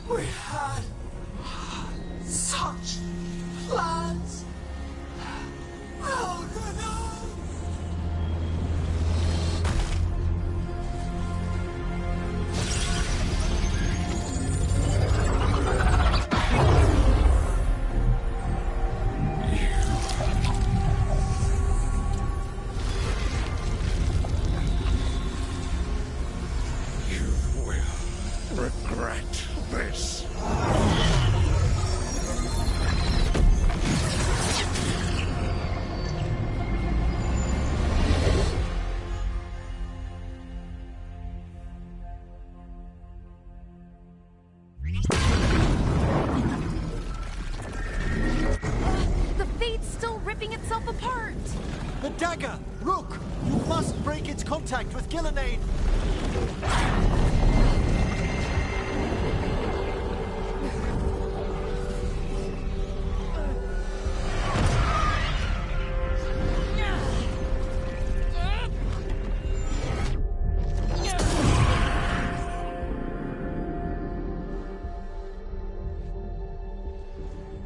We had such plans. Elgar'nan! Regret this. The Fate's still ripping itself apart! The dagger! Rook! You must break its contact with Gillenane!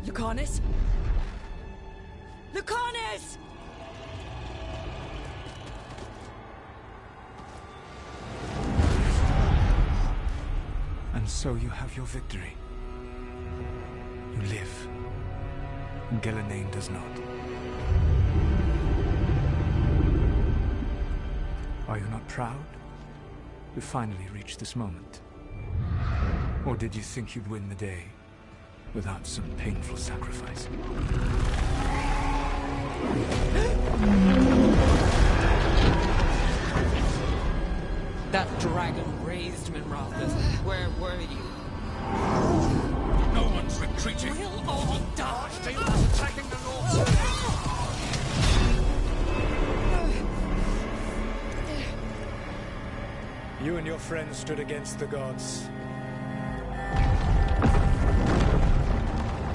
Lucanus? Lucanus! And so you have your victory. You live. And Gillenane does not. Are you not proud? You finally reached this moment. Or did you think you'd win the day without some painful sacrifice? That dragon raised Minrathous. Where were you? No one's retreating. We'll all die. They are attacking the north. You and your friends stood against the gods.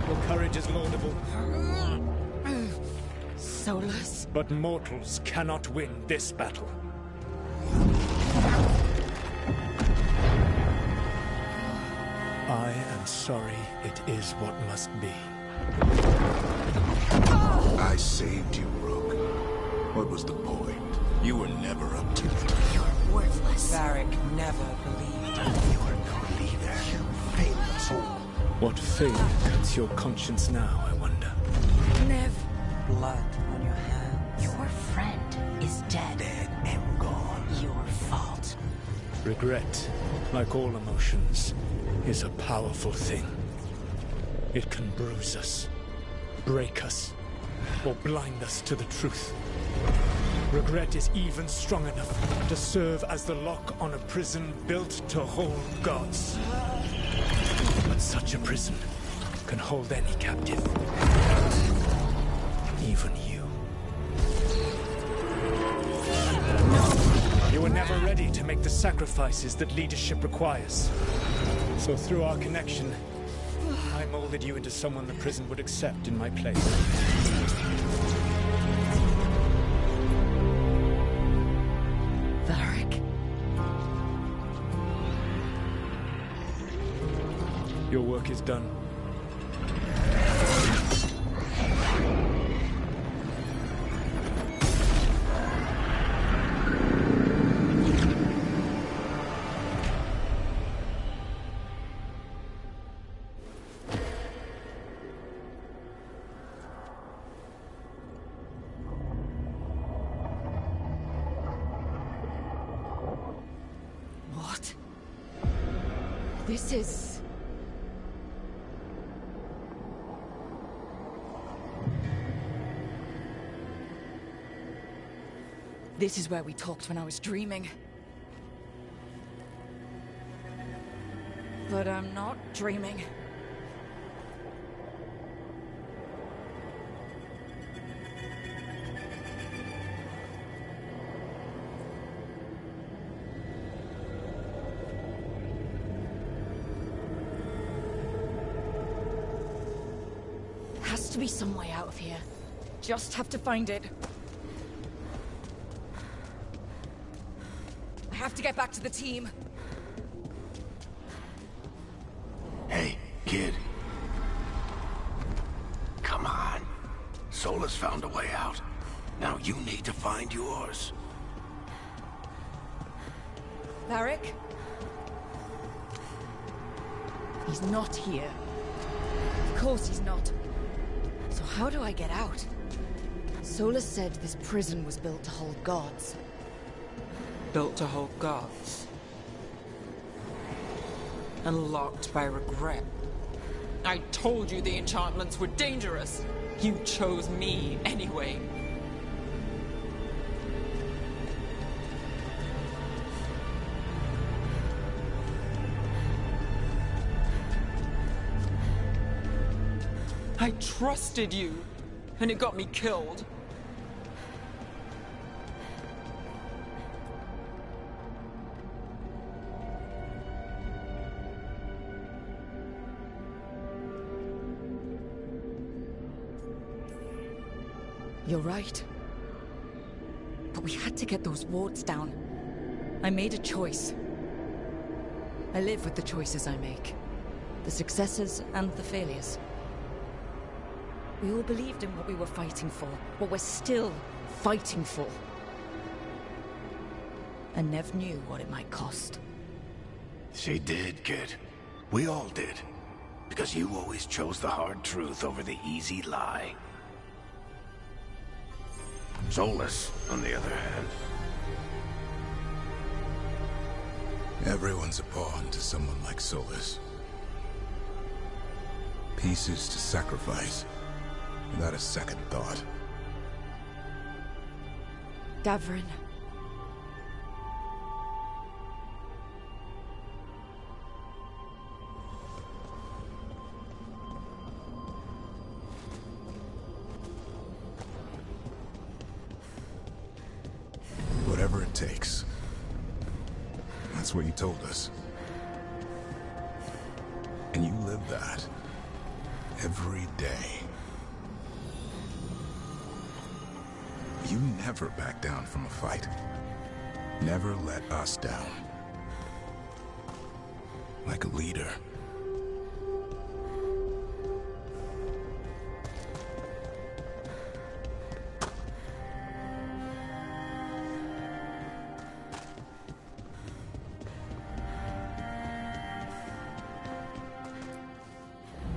Your courage is laudable. Solas? But mortals cannot win this battle. I am sorry, it is what must be. I saved you, Rook. What was the point? You were never up to it. You're worthless. Varric never believed. You're no leader. You failed us all. What fate cuts your conscience now, I wonder? Neve. Blood on your hands. Your friend is dead. Dead and gone. Your fault. Regret, like all emotions, is a powerful thing. It can bruise us, break us, or blind us to the truth. Regret is even strong enough to serve as the lock on a prison built to hold gods. But such a prison can hold any captive. Even you. You were never ready to make the sacrifices that leadership requires. So through our connection, I molded you into someone the prison would accept in my place. Varric? Your work is done. What? This is... This is where we talked when I was dreaming. But I'm not dreaming. Has to be some way out of here. Just have to find it. I have to get back to the team. Hey, kid. Come on. Solas found a way out. Now you need to find yours. Varric? He's not here. Of course he's not. So how do I get out? Solas said this prison was built to hold gods. Built to hold gods. And locked by regret. I told you the enchantments were dangerous. You chose me anyway. I trusted you, and it got me killed. You're right. But we had to get those wards down. I made a choice. I live with the choices I make. The successes and the failures. We all believed in what we were fighting for, what we're still fighting for. And Neve knew what it might cost. She did, kid. We all did. Because you always chose the hard truth over the easy lie. Solas, on the other hand. Everyone's a pawn to someone like Solas. Pieces to sacrifice, without a second thought. Davrin. Whatever it takes. That's what you told us. And you live that. Every day. You never back down from a fight. Never let us down. Like a leader.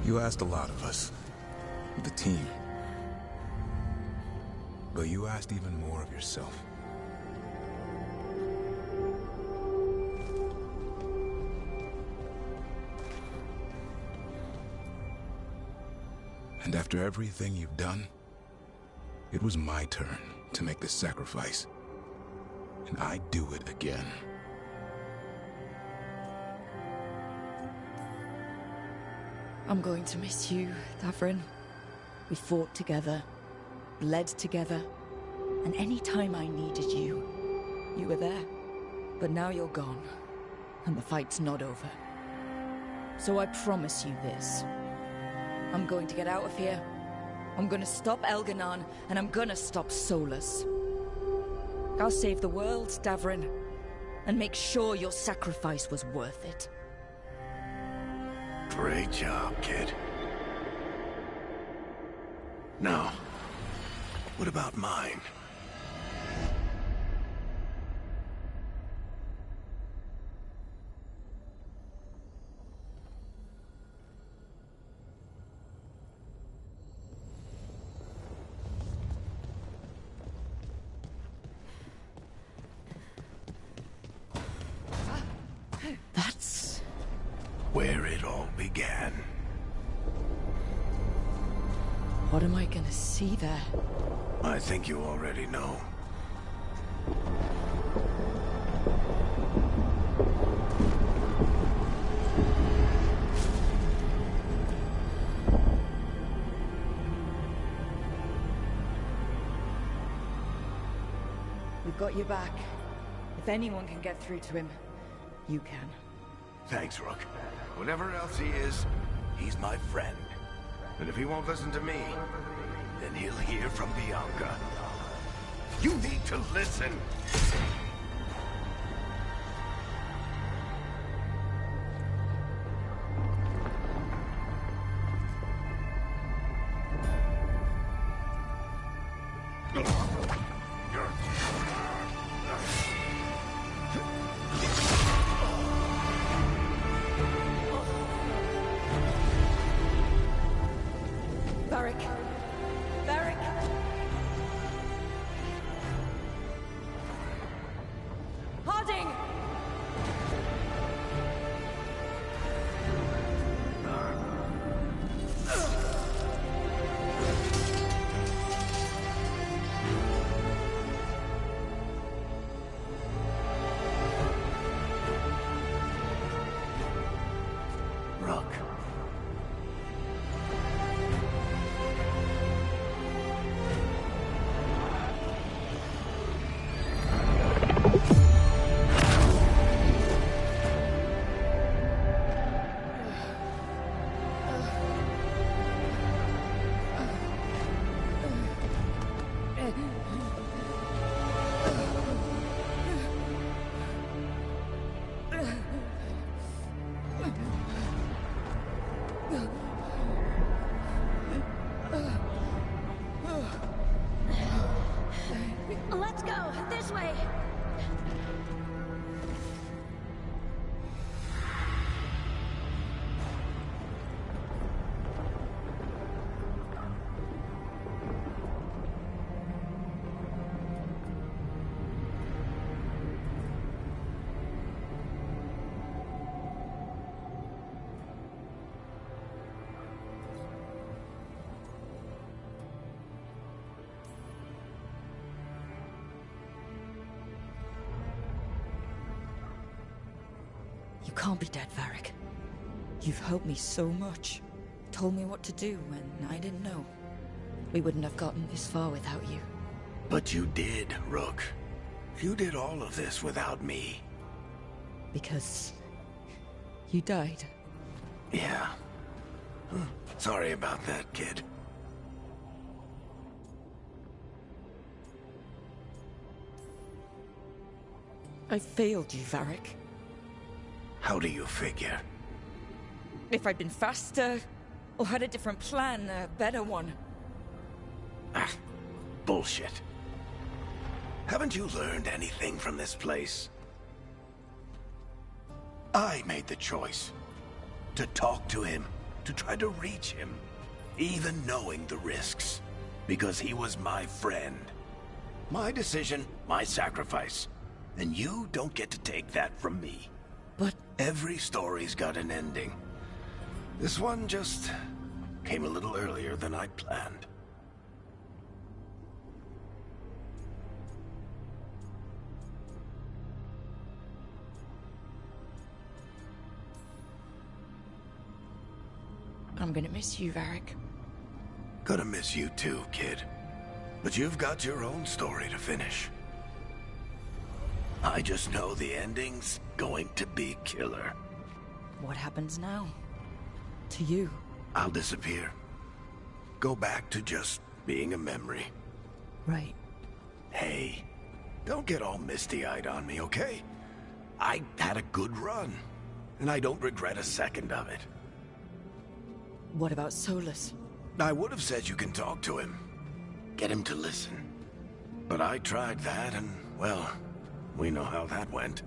You asked a lot of us. The team. But you asked even more of yourself. And after everything you've done, it was my turn to make the sacrifice. And I'd do it again. I'm going to miss you, Davrin. We fought together, bled together, and any time I needed you, you were there. But now you're gone, and the fight's not over. So I promise you this. I'm going to get out of here. I'm going to stop Elgar'nan, and I'm going to stop Solas. I'll save the world, Davrin, and make sure your sacrifice was worth it. Great job, kid. Now, what about mine? That's where it all began. What am I gonna see there? I think you already know. We've got your back. If anyone can get through to him, you can. Thanks, Rook. Whatever else he is, he's my friend. And if he won't listen to me, then he'll hear from Bianca. You need to listen! You can't be dead, Varric. You've helped me so much. Told me what to do when I didn't know. We wouldn't have gotten this far without you. But you did, Rook. You did all of this without me. Because you died. Yeah. Sorry about that, kid. I failed you, Varric. How do you figure? If I'd been faster, or had a different plan, a better one. Ah, bullshit. Haven't you learned anything from this place? I made the choice. To talk to him, to try to reach him, even knowing the risks. Because he was my friend. My decision, my sacrifice. And you don't get to take that from me. But... Every story's got an ending. This one just came a little earlier than I'd planned. I'm gonna miss you, Varric. Gonna miss you too, kid. But you've got your own story to finish. I just know the ending's going to be killer. What happens now? To you? I'll disappear. Go back to just being a memory. Right. Hey, don't get all misty-eyed on me, okay? I had a good run, and I don't regret a second of it. What about Solas? I would have said you can talk to him. Get him to listen. But I tried that, and, well, we know how that went.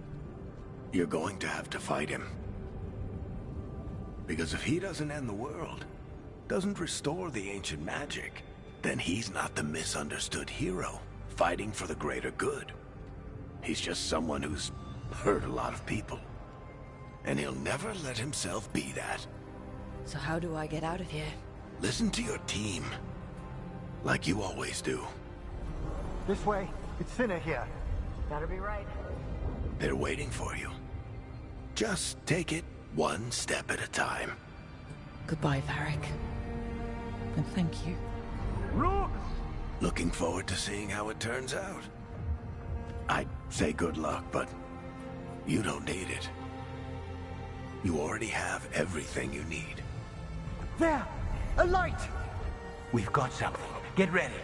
You're going to have to fight him. Because if he doesn't end the world, doesn't restore the ancient magic, then he's not the misunderstood hero, fighting for the greater good. He's just someone who's hurt a lot of people. And he'll never let himself be that. So how do I get out of here? Listen to your team. Like you always do. This way. It's thinner here. Better be right. They're waiting for you. Just take it one step at a time. Goodbye, Varric. And thank you. Rook! Looking forward to seeing how it turns out. I'd say good luck, but you don't need it. You already have everything you need. There! A light! We've got something. Get ready.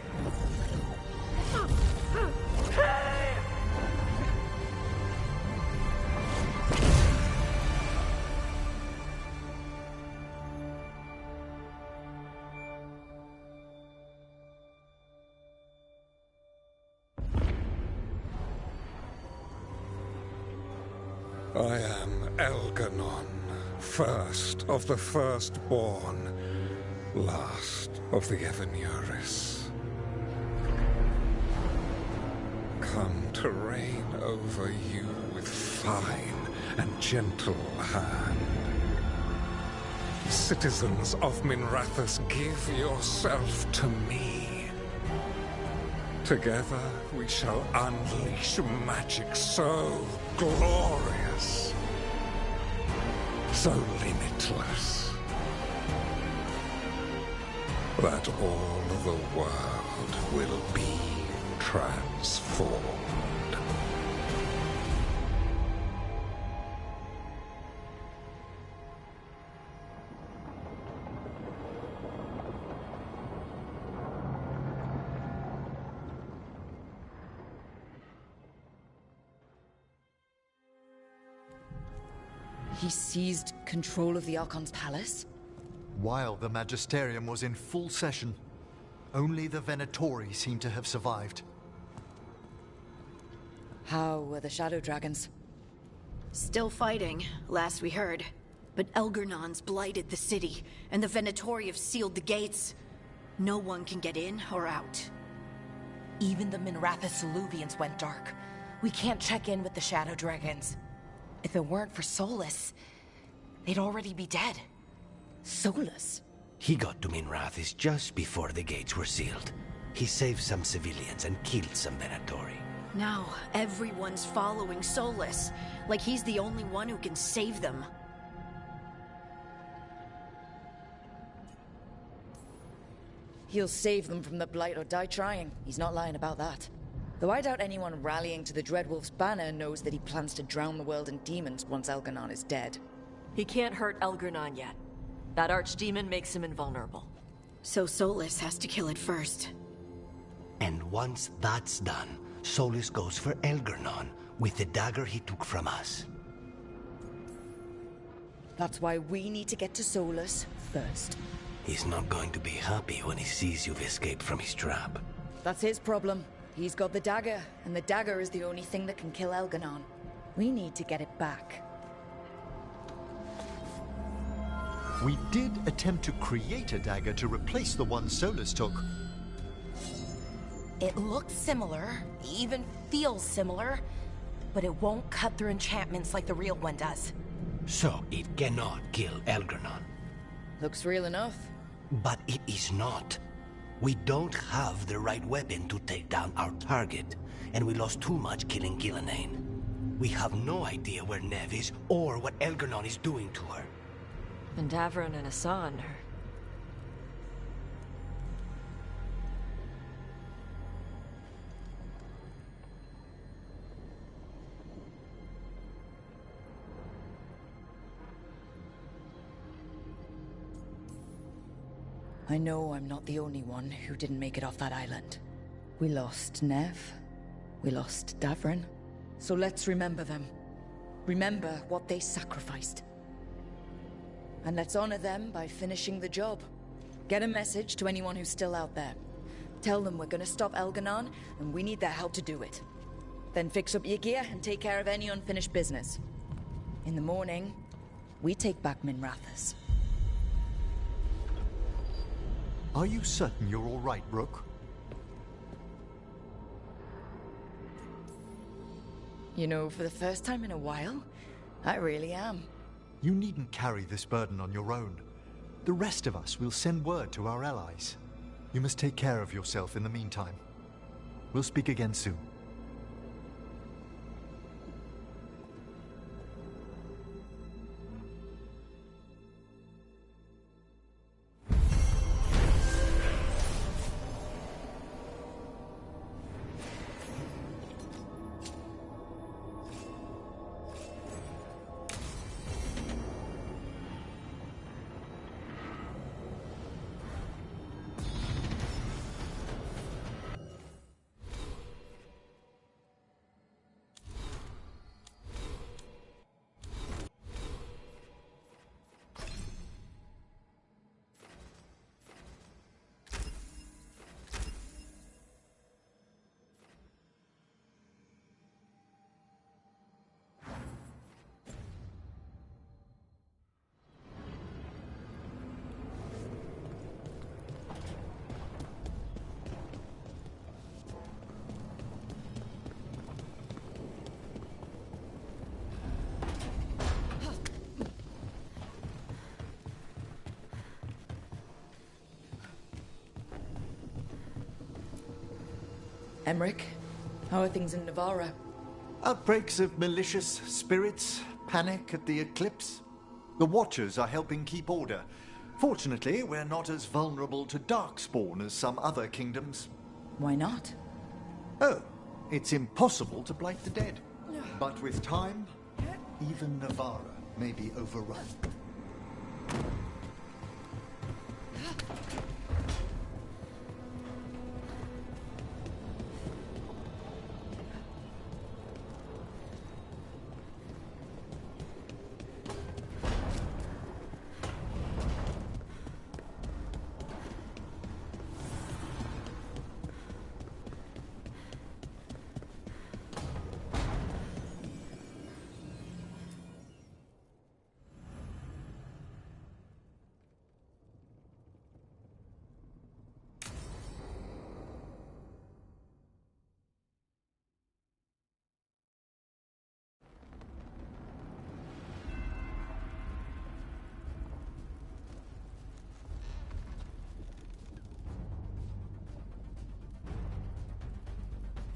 I am Elgar'nan, first of the firstborn, last of the Evanuris. Come to reign over you with fine and gentle hand. Citizens of Minrathous, give yourself to me. Together we shall unleash magic so glorious, so limitless, that all the world will be transformed. He seized control of the Archon's palace? While the Magisterium was in full session, only the Venatori seemed to have survived. How were the Shadow Dragons? Still fighting, last we heard. But Elgar'nan's blighted the city, and the Venatori have sealed the gates. No one can get in or out. Even the Minrathous Soluvians went dark. We can't check in with the Shadow Dragons. If it weren't for Solas, they'd already be dead. Solas? He got to Minrathous just before the gates were sealed. He saved some civilians and killed some Venatori. Now, everyone's following Solas, like he's the only one who can save them. He'll save them from the blight or die trying. He's not lying about that. Though I doubt anyone rallying to the Dreadwolf's banner knows that he plans to drown the world in demons once Elgar'nan is dead. He can't hurt Elgar'nan yet. That archdemon makes him invulnerable. So Solas has to kill it first. And once that's done, Solas goes for Elgar'nan with the dagger he took from us. That's why we need to get to Solas first. He's not going to be happy when he sees you've escaped from his trap. That's his problem. He's got the dagger, and the dagger is the only thing that can kill Elgar'nan. We need to get it back. We did attempt to create a dagger to replace the one Solas took. It looks similar, even feels similar, but it won't cut through enchantments like the real one does. So it cannot kill Elgar'nan. Looks real enough. But it is not. We don't have the right weapon to take down our target, and we lost too much killing Gillenane. We have no idea where Neve is or what Elgar'nan is doing to her. And Davron and Hassan are... I know I'm not the only one who didn't make it off that island. We lost Neve. We lost Davron. So let's remember them. Remember what they sacrificed. And let's honor them by finishing the job. Get a message to anyone who's still out there. Tell them we're gonna stop Elgar'nan, and we need their help to do it. Then fix up your gear and take care of any unfinished business. In the morning, we take back Minrathous. Are you certain you're all right, Rook? You know, for the first time in a while, I really am. You needn't carry this burden on your own. The rest of us will send word to our allies. You must take care of yourself in the meantime. We'll speak again soon. Emmerich, how are things in Navarra? Outbreaks of malicious spirits, panic at the eclipse. The Watchers are helping keep order. Fortunately, we're not as vulnerable to darkspawn as some other kingdoms. Why not? Oh, it's impossible to blight the dead. But with time, even Navarra may be overrun.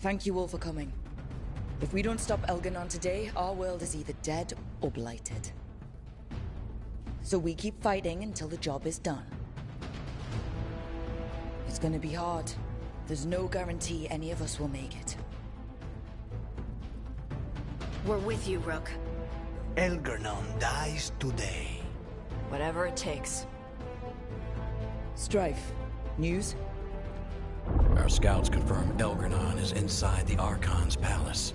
thank you all for coming. If we don't stop Elgar'nan today, our world is either dead or blighted. So we keep fighting until the job is done. It's gonna be hard. There's no guarantee any of us will make it. We're with you, Rook. Elgar'nan dies today. Whatever it takes. Strife, news? Our scouts confirm Elgar'nan is inside the Archon's palace.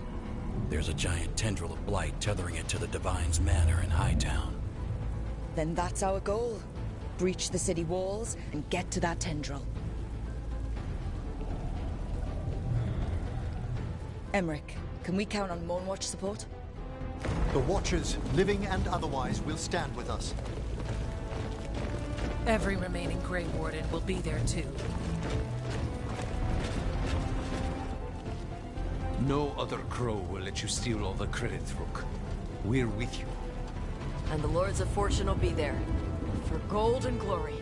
There's a giant tendril of blight tethering it to the Divine's manor in Hightown. Then that's our goal. Breach the city walls and get to that tendril. Emmerich, can we count on Moonwatch support? The Watchers, living and otherwise, will stand with us. Every remaining Grey Warden will be there too. No other crow will let you steal all the credit, Rook. We're with you. And the Lords of Fortune will be there. For gold and glory.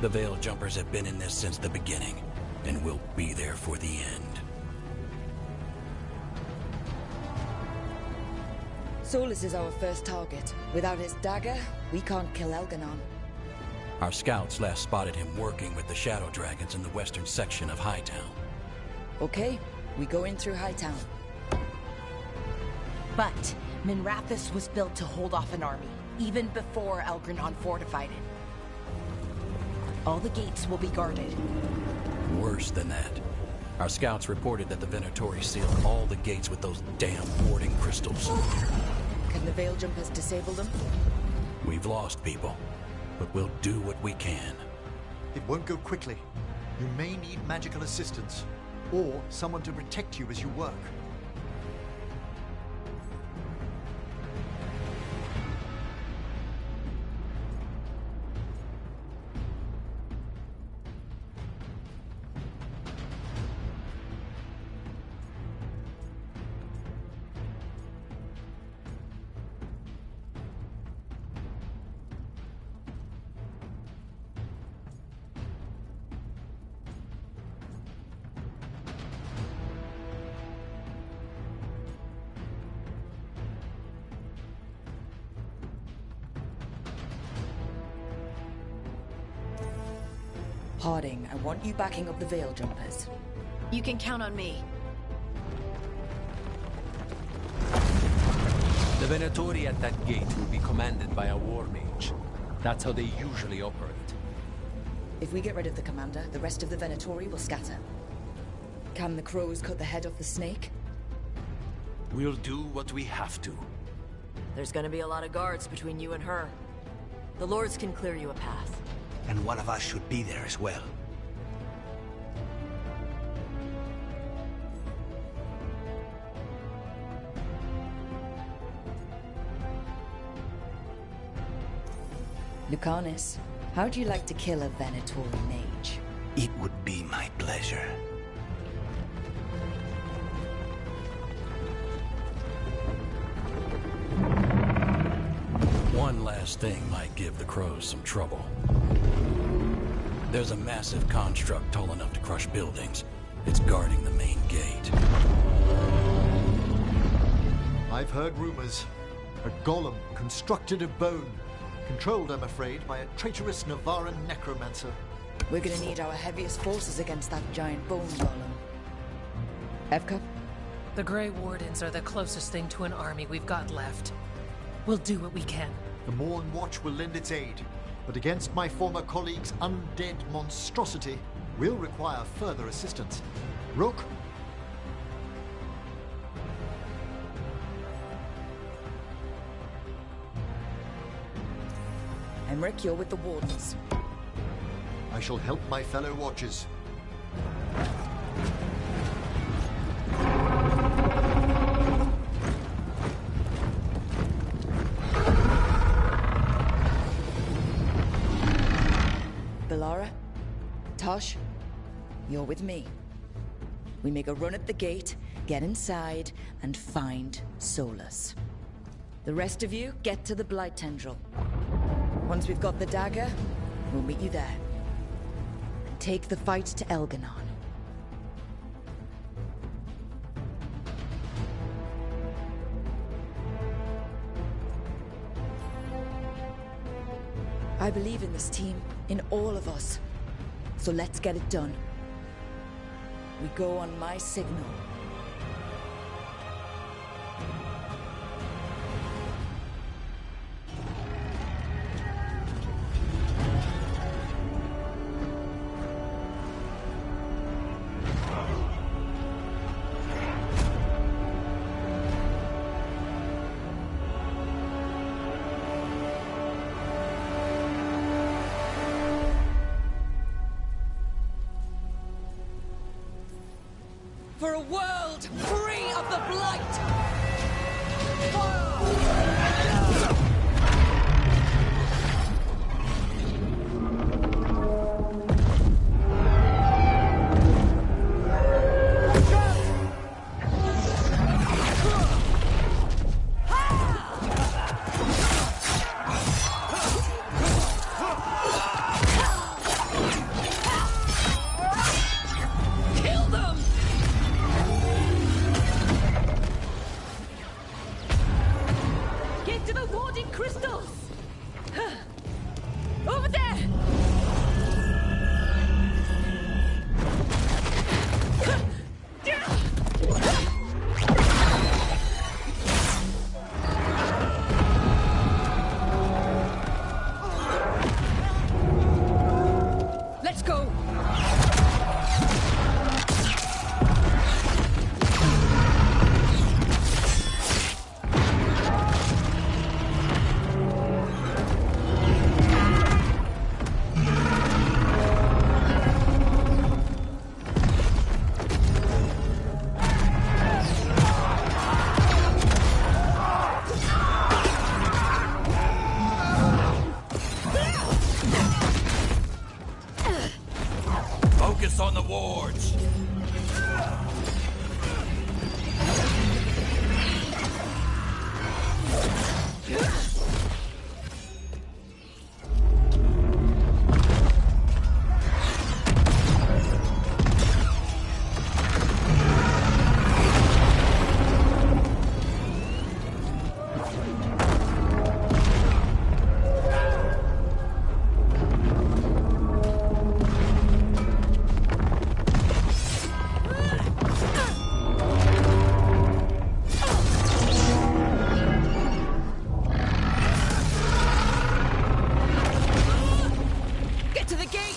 The Veil Jumpers have been in this since the beginning, and will be there for the end. Solas is our first target. Without his dagger, we can't kill Elgar'nan. Our scouts last spotted him working with the Shadow Dragons in the western section of Hightown. Okay, we go in through Hightown. But Minrathous was built to hold off an army, even before Elgar'nan fortified it. All the gates will be guarded. Worse than that. Our scouts reported that the Venatori sealed all the gates with those damn warding crystals. Can the Veil Jumpers disable them? We've lost people, but we'll do what we can. It won't go quickly. You may need magical assistance, or someone to protect you as you work. Harding, I want you backing up the Veil Jumpers. You can count on me. The Venatori at that gate will be commanded by a war mage. That's how they usually operate. If we get rid of the commander, the rest of the Venatori will scatter. Can the crows cut the head off the snake? We'll do what we have to. There's gonna be a lot of guards between you and her. The Lords can clear you a path. And one of us should be there as well. Lucanus, how'd you like to kill a Venatori mage? It would be my pleasure. One last thing might give the crows some trouble. There's a massive construct tall enough to crush buildings. It's guarding the main gate. I've heard rumors. A golem constructed of bone. Controlled, I'm afraid, by a traitorous Navaran necromancer. We're gonna need our heaviest forces against that giant bone golem. Evka? The Grey Wardens are the closest thing to an army we've got left. We'll do what we can. The Morn Watch will lend its aid, but against my former colleague's undead monstrosity, we'll require further assistance. Rook? Emmerich, you're with the Wardens. I shall help my fellow Watchers. Belara, Tosh, you're with me. We make a run at the gate, get inside, and find Solas. The rest of you, get to the blight tendril. Once we've got the dagger, we'll meet you there. take the fight to Elgar'nan. I believe in this team, in all of us. So let's get it done. We go on my signal. For a world free of the blight! Kill them! Get to the warding crystals! Over there! Let's go! Focus on the wards. Get to the gate!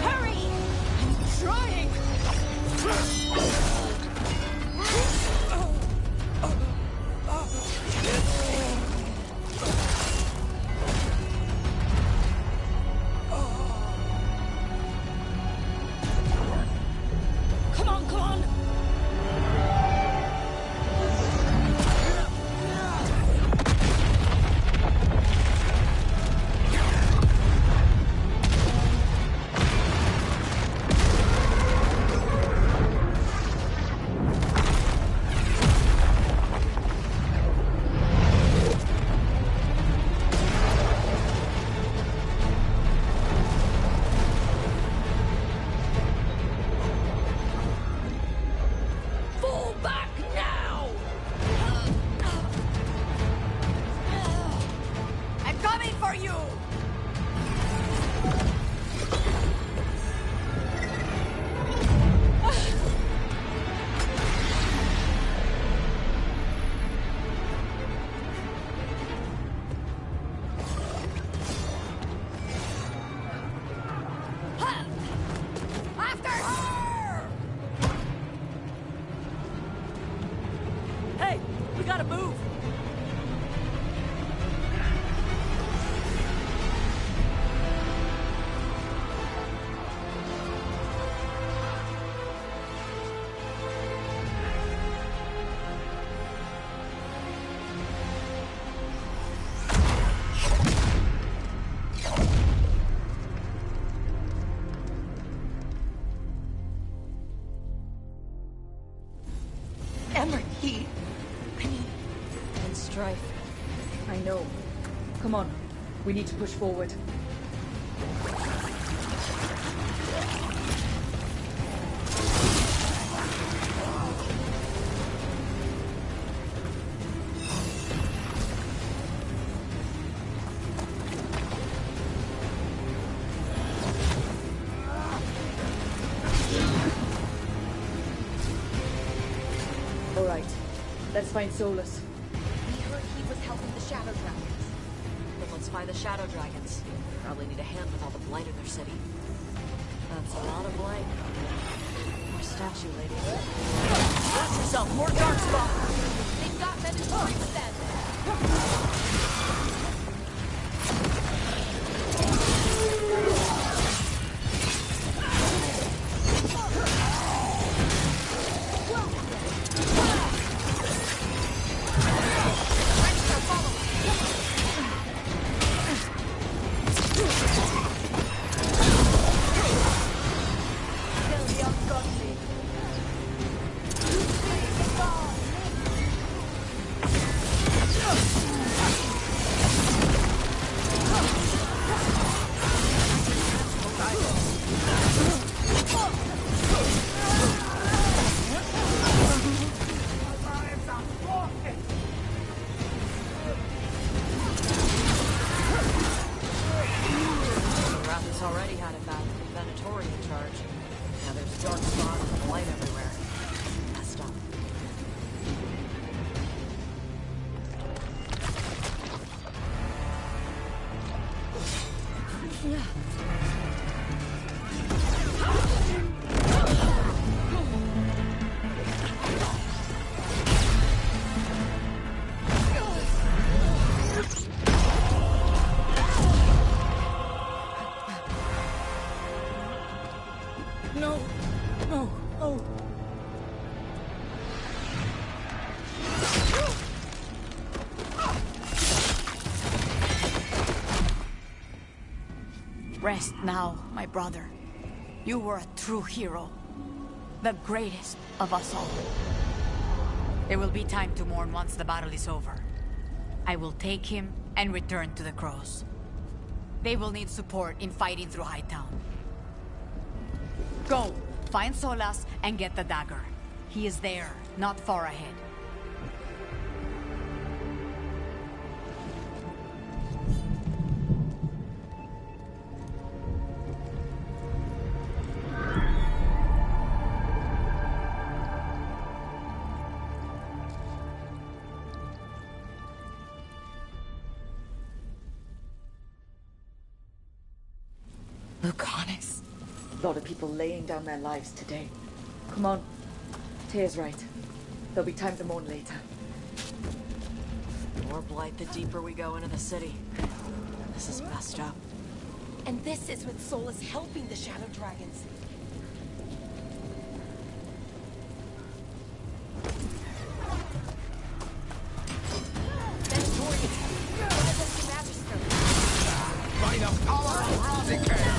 Hurry! I'm trying! Come on, come on! Fall back now! I'm coming for you! After her! Hey, we gotta move! strife. I know. Come on. We need to push forward. All right. Let's find Solas. We heard he was helping the Shadow Dragons. Then let's find the Shadow Dragons. Probably need a hand with all the blight in their city. That's a lot of blight. More statue, lady. Watch yourself, more dark spot! They've got men in free with them! Rest now, my brother. You were a true hero. The greatest of us all. There will be time to mourn once the battle is over. I will take him and return to the Crows. They will need support in fighting through Hightown. Go! Find Solas and get the dagger. He is there, not far ahead. A lot of people laying down their lives today. Come on. Tear's right. There'll be time to mourn later. More blight the deeper we go into the city. This is messed up. And this is with Solas helping the Shadow Dragons. By the power of Varric!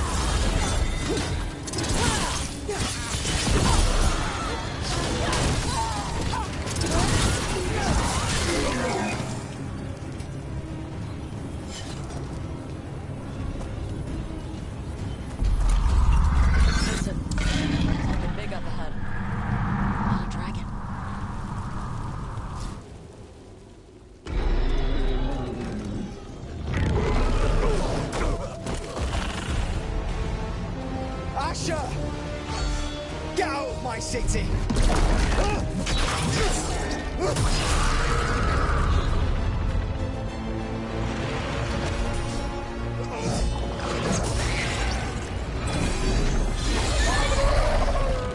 Get out of my city!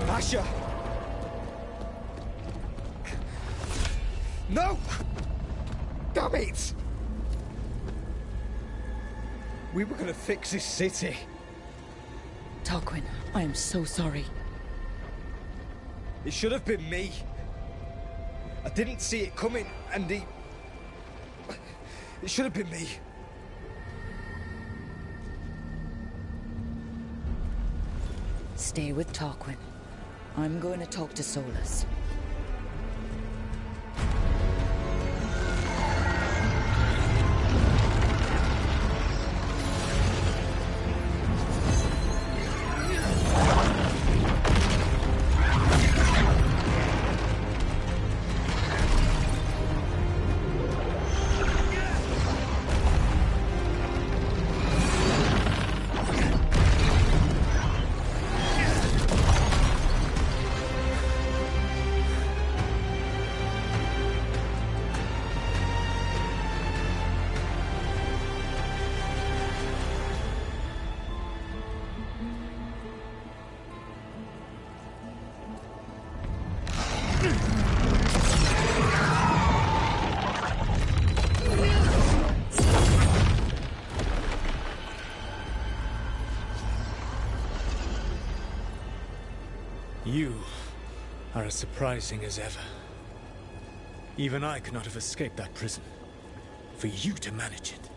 Asher! No! Damn it! We were gonna fix this city. Tarquin, I am so sorry. It should have been me. I didn't see it coming, and it should have been me. Stay with Tarquin. I'm going to talk to Solas. as surprising as ever. Even I could not have escaped that prison. For you to manage it.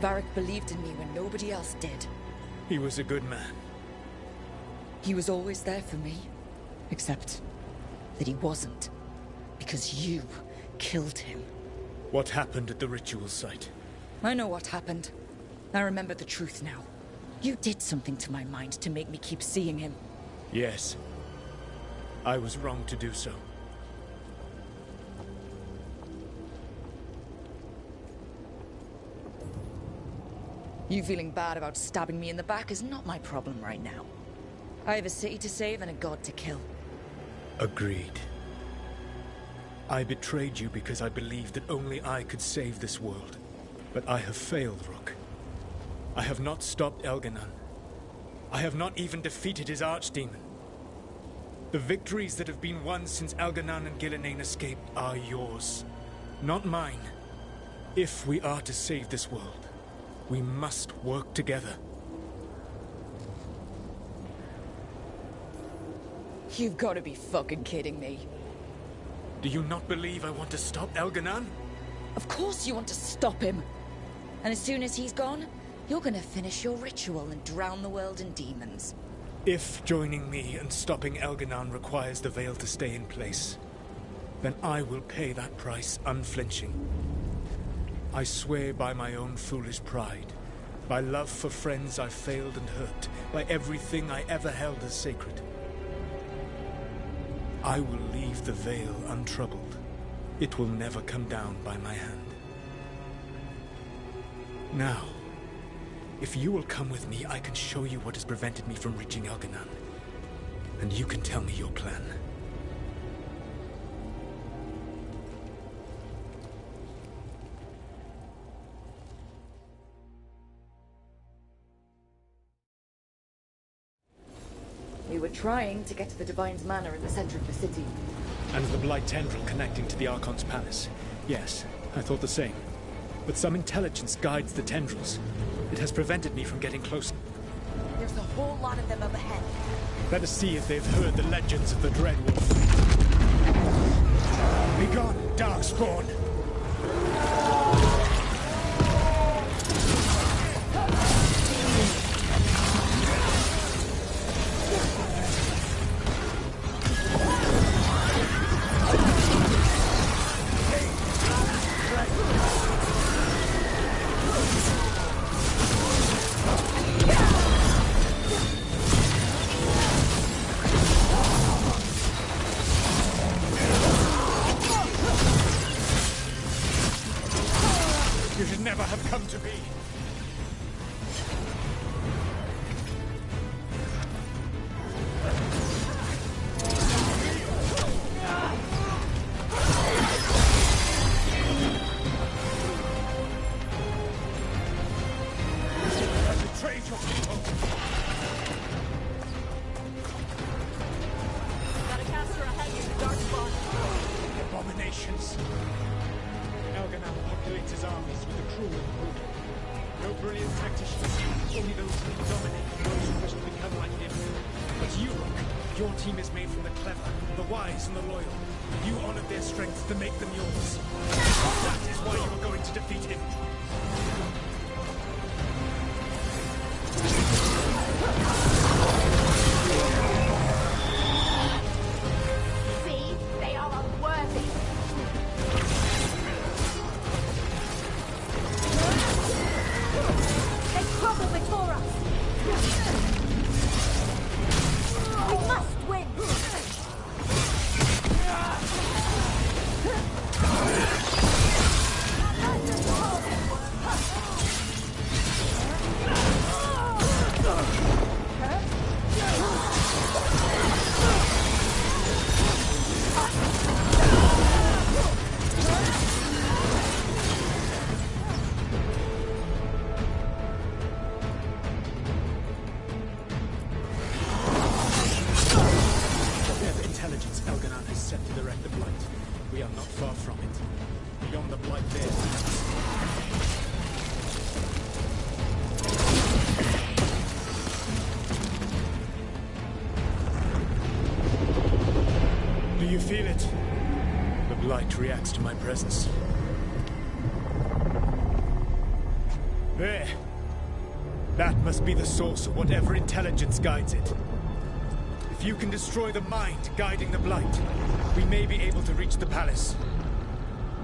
Varric believed in me when nobody else did. He was a good man. He was always there for me. Except that he wasn't. Because you killed him. What happened at the ritual site? I know what happened. I remember the truth now. You did something to my mind to make me keep seeing him. Yes. I was wrong to do so. You feeling bad about stabbing me in the back is not my problem right now. I have a city to save and a god to kill. Agreed. I betrayed you because I believed that only I could save this world. But I have failed, Rook. I have not stopped Elgar'nan. I have not even defeated his archdemon. The victories that have been won since Elgar'nan and Gillenane escaped are yours, not mine. If we are to save this world, we must work together. You've got to be fucking kidding me. Do you not believe I want to stop Elgar'nan? Of course you want to stop him. And as soon as he's gone, you're gonna finish your ritual and drown the world in demons. If joining me and stopping Elgar'nan requires the Veil to stay in place, then I will pay that price unflinching. I swear by my own foolish pride, by love for friends I've failed and hurt, by everything I ever held as sacred. I will leave the Veil untroubled. It will never come down by my hand. Now, if you will come with me, I can show you what has prevented me from reaching Elgar'nan. And you can tell me your plan. We were trying to get to the Divine's Manor in the center of the city. And the blight tendril connecting to the Archon's palace. Yes, I thought the same. But some intelligence guides the tendrils. It has prevented me from getting close. There's a whole lot of them up ahead. Let us see if they've heard the legends of the Dreadwolf. Begone, Darkspawn! You should never have come to me. Betrayed your people. Got a caster ahead in the dark spot. Abominations. Elgar'nan populates his armies with the cruel and brutal. No brilliant tacticians, only those who can dominate and those who wish to become like him. But you, Rook, your team is made from the clever, the wise, and the loyal. You honored their strengths to make them yours. That is why you are going to defeat him. See? They are unworthy. They crumble before us. We must win. We have intelligence Elgar'nan has set to direct the blight. We are not far from it. Beyond the blight there. feel it? The blight reacts to my presence. There. That must be the source of whatever intelligence guides it. If you can destroy the mind guiding the blight, we may be able to reach the palace.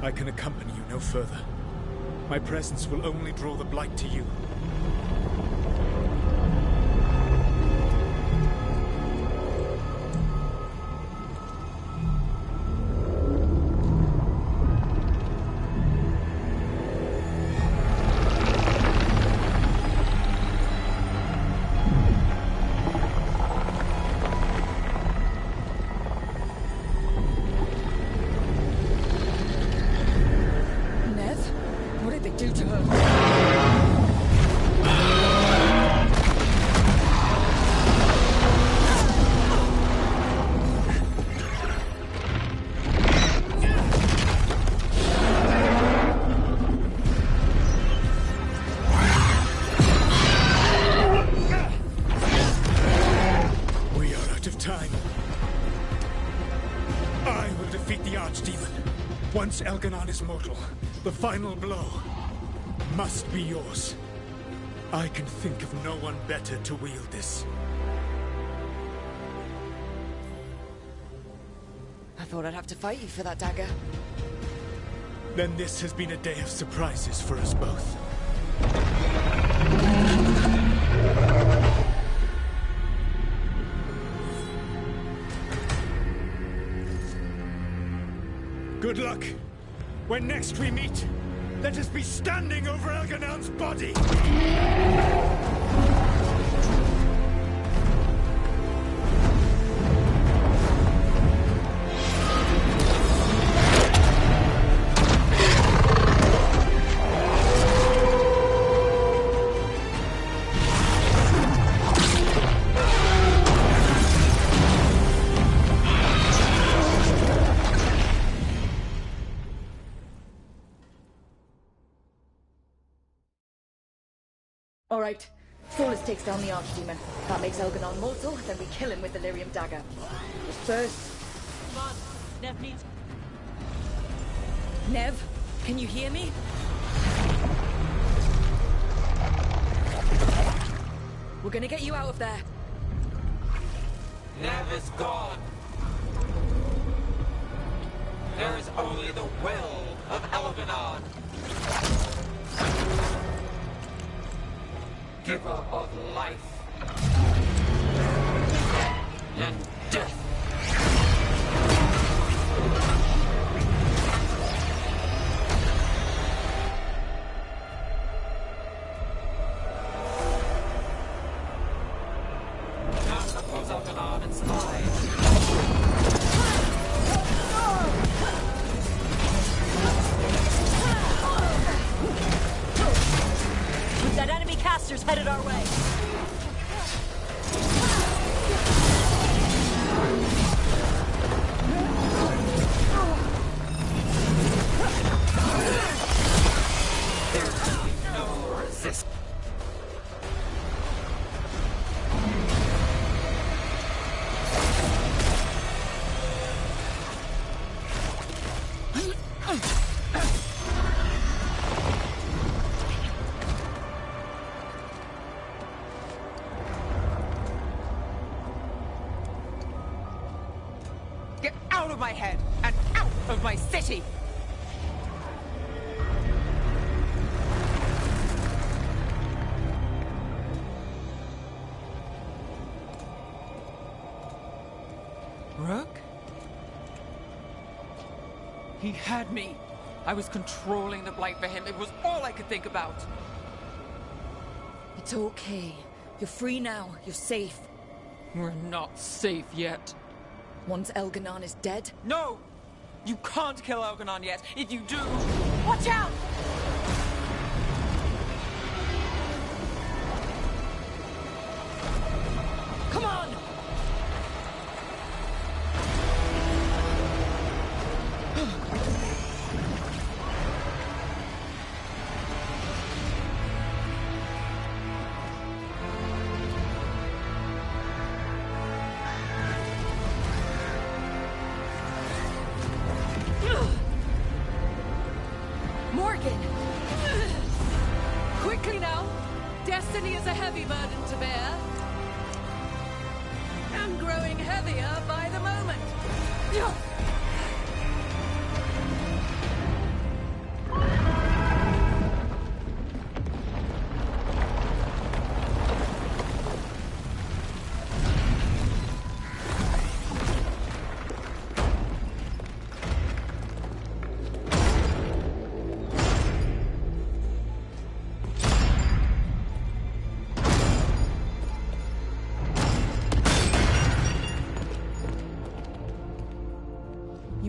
I can accompany you no further. My presence will only draw the blight to you. Once Elgar'nan is mortal, the final blow must be yours. I can think of no one better to wield this. I thought I'd have to fight you for that dagger. Then this has been a day of surprises for us both. Good luck. When next we meet, let us be standing over Elgar'nan's body! All right. Solas takes down the archdemon. That makes Elgar'nan mortal, then we kill him with the lyrium dagger. But first... Come on. Neve needs... Neve, can you hear me? We're gonna get you out of there. Neve is gone. There is only the will of Elgar'nan. Giver of life and death. Now suppose Elgar'nan and slide. That enemy caster's headed our way. There's no resistance. Get out of my head and out of my city! Rook? He had me. I was controlling the blight for him. It was all I could think about. It's okay. You're free now. You're safe. We're not safe yet. Once Elgar'nan is dead? No! You can't kill Elgar'nan yet. If you do... Watch out! Come on! a heavy burden to bear. And growing heavier by the moment.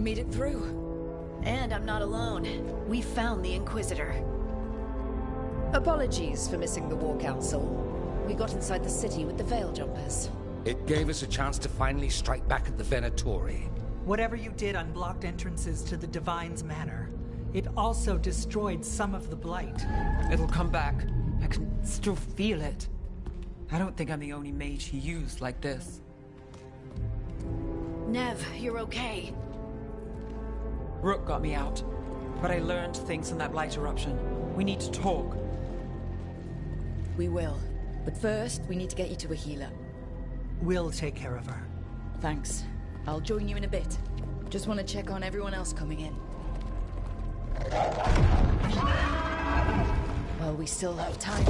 Made it through. And I'm not alone. We found the Inquisitor. Apologies for missing the War Council. We got inside the city with the Veil Jumpers. It gave us a chance to finally strike back at the Venatori. Whatever you did unblocked entrances to the Divine's Manor. It also destroyed some of the blight. It'll come back. I can still feel it. I don't think I'm the only mage he used like this. Neve, you're okay. Rook got me out, but I learned things from that blight eruption. We need to talk. We will. But first, we need to get you to a healer. We'll take care of her. Thanks. I'll join you in a bit. Just want to check on everyone else coming in. Well, we still have time.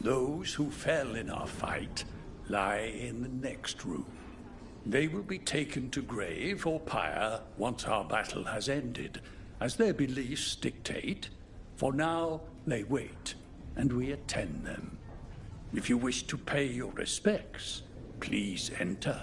Those who fell in our fight lie in the next room. They will be taken to grave or pyre once our battle has ended, as their beliefs dictate. For now, they wait, and we attend them. If you wish to pay your respects, please enter.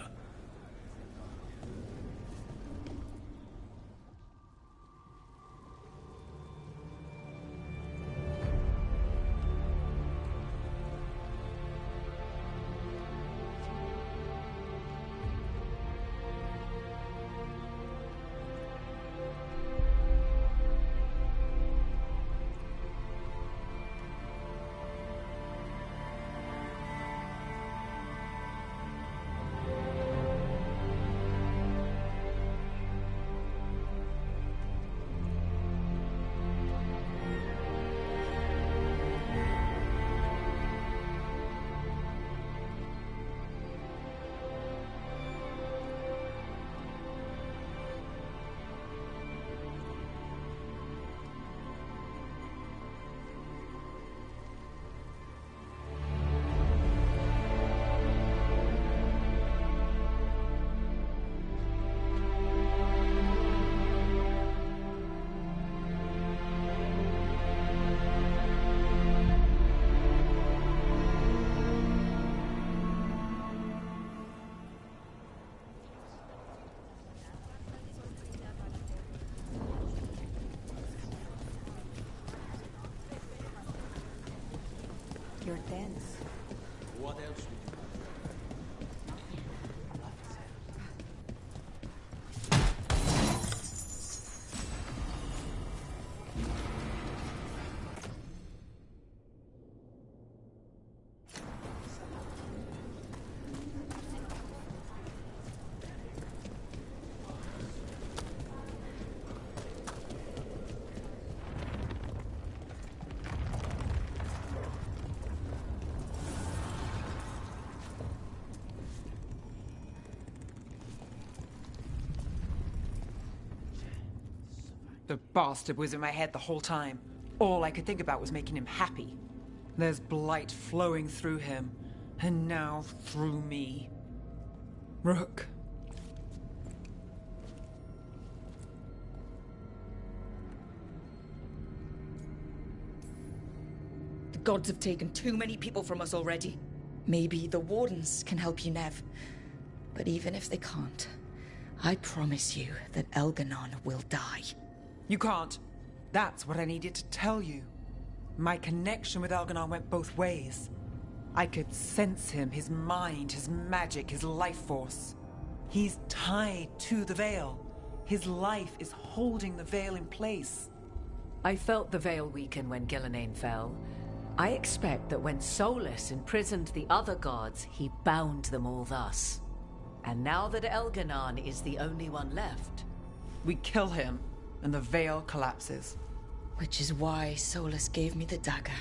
You're tense. What else would The bastard was in my head the whole time. All I could think about was making him happy. There's blight flowing through him, and now through me. Rook. The gods have taken too many people from us already. Maybe the Wardens can help you, Neve. But even if they can't, I promise you that Elgar'nan will die. You can't. That's what I needed to tell you. My connection with Elgar'nan went both ways. I could sense him, his mind, his magic, his life force. He's tied to the Veil. His life is holding the Veil in place. I felt the Veil weaken when Gillenane fell. I expect that when Solas imprisoned the other gods, he bound them all thus. And now that Elgar'nan is the only one left... We kill him, and the Veil collapses. Which is why Solas gave me the dagger.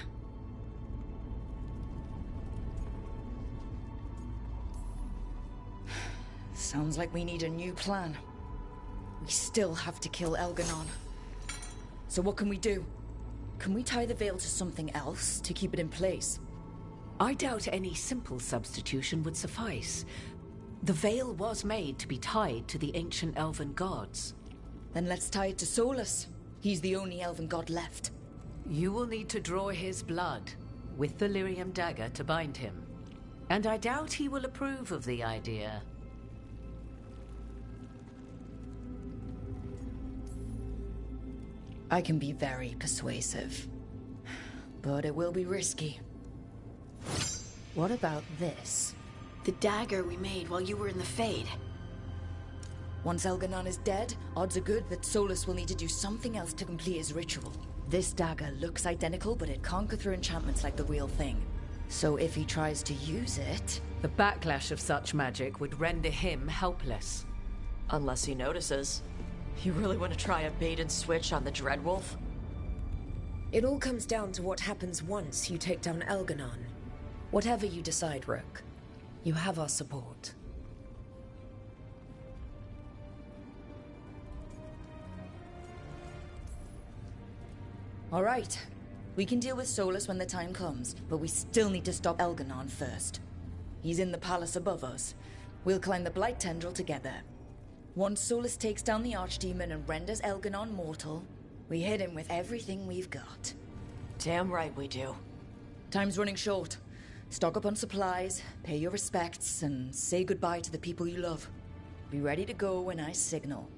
Sounds like we need a new plan. We still have to kill Elgar'nan. So what can we do? Can we tie the Veil to something else to keep it in place? I doubt any simple substitution would suffice. The Veil was made to be tied to the ancient elven gods. Then let's tie it to Solas. He's the only elven god left. You will need to draw his blood with the lyrium dagger to bind him. And I doubt he will approve of the idea. I can be very persuasive, but it will be risky. What about this? The dagger we made while you were in the Fade. Once Elgar'nan is dead, odds are good that Solas will need to do something else to complete his ritual. This dagger looks identical, but it can't go through enchantments like the real thing. So if he tries to use it... The backlash of such magic would render him helpless. Unless he notices. You really want to try a bait and switch on the Dreadwolf? It all comes down to what happens once you take down Elgar'nan. Whatever you decide, Rook, you have our support. All right. We can deal with Solas when the time comes, but we still need to stop Elgar'nan first. He's in the palace above us. We'll climb the blight tendril together. Once Solas takes down the Archdemon and renders Elgar'nan mortal, we hit him with everything we've got. Damn right we do. Time's running short. Stock up on supplies, pay your respects, and say goodbye to the people you love. Be ready to go when I signal.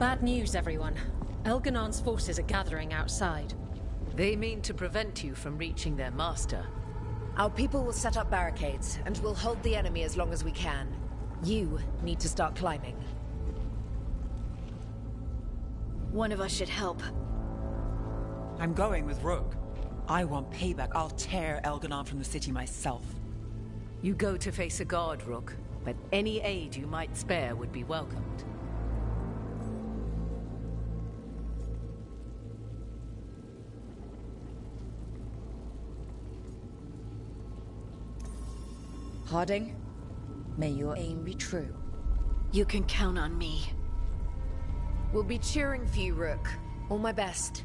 Bad news, everyone. Elgar'nan's forces are gathering outside. They mean to prevent you from reaching their master. Our people will set up barricades, and we'll hold the enemy as long as we can. You need to start climbing. One of us should help. I'm going with Rook. I want payback. I'll tear Elgar'nan from the city myself. You go to face a guard, Rook, but any aid you might spare would be welcomed. Harding, may your aim be true. You can count on me. We'll be cheering for you, Rook. All my best.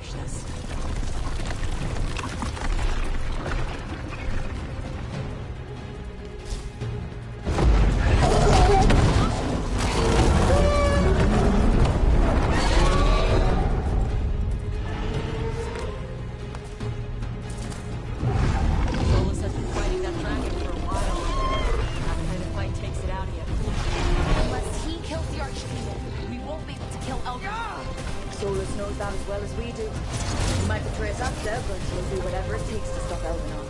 finish this. Solas has been fighting that dragon for a while. Haven't heard if Blight takes it out yet. Unless he kills the Archdemon, we won't be able to kill Elgar'nan. Solas knows that as well as we do. He might betray us after, but he'll do whatever it takes to stop Elgar'nan.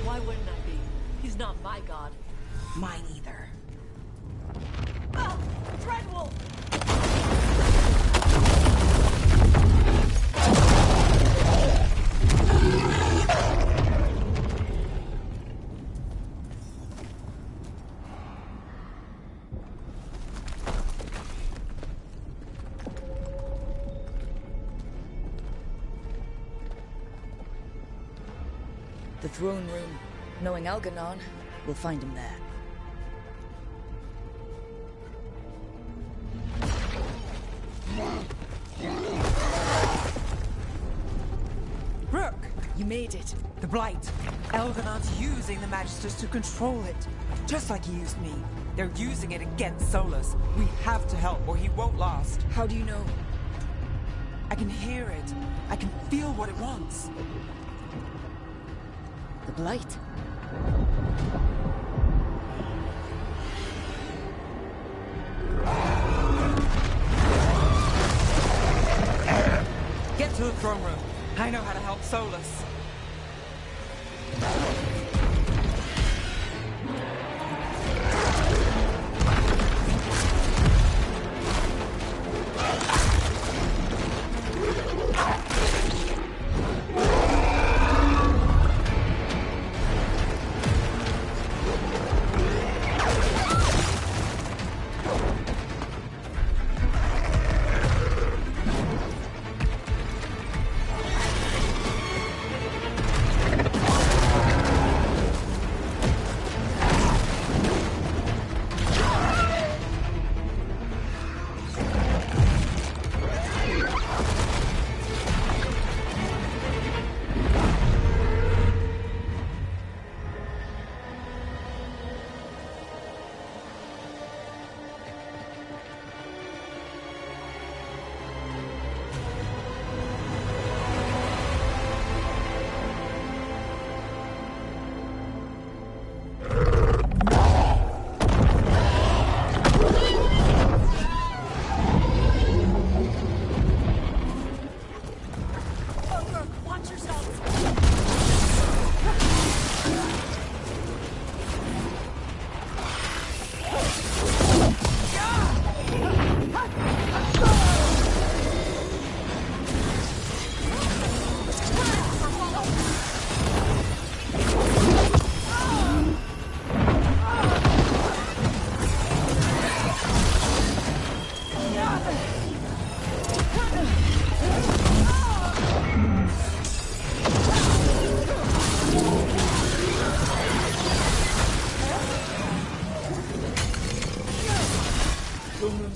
Why wouldn't I be? He's not my god. Mine either. Ah! Dreadwolf! The throne room. Knowing Elgar'nan, we'll find him there. Rook! You made it. The blight. Elgar'nan's using the Magisters to control it. Just like he used me. They're using it against Solas. We have to help or he won't last. How do you know? I can hear it. I can feel what it wants. The blight. Get to the throne room. I know how to help Solas.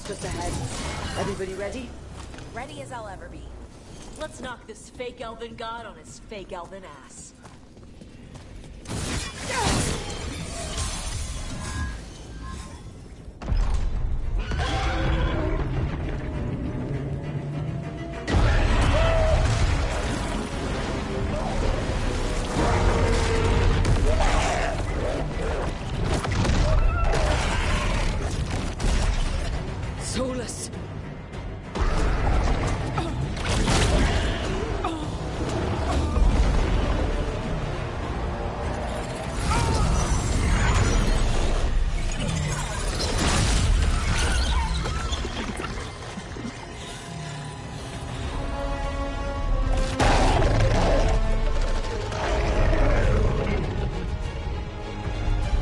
just ahead. Everybody ready? Ready as I'll ever be. Let's knock this fake elven god on his fake elven ass. Solas!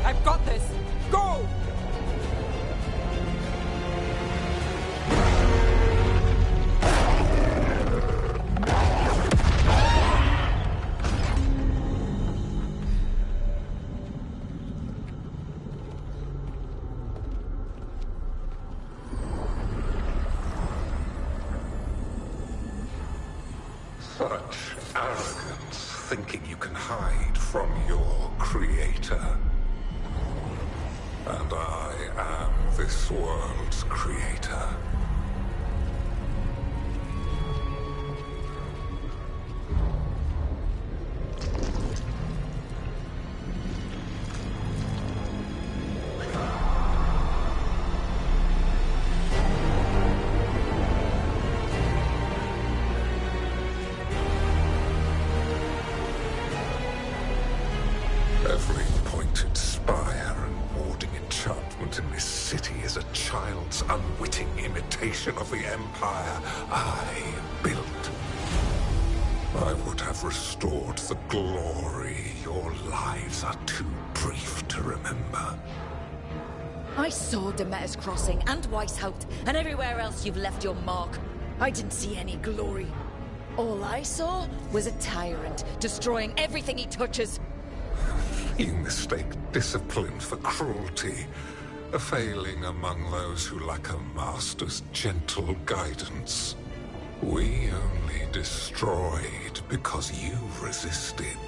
I've got this! Go! Such arrogance, thinking you can hide from your creator. And I am this world's creator. Every pointed spire and warding enchantment in this city is a child's unwitting imitation of the empire I built. I would have restored the glory. Your lives are too brief to remember. I saw Demeter's Crossing and Weishaupt and everywhere else you've left your mark. I didn't see any glory. All I saw was a tyrant destroying everything he touches. You mistake discipline for cruelty, a failing among those who lack a master's gentle guidance. We only destroyed because you resisted.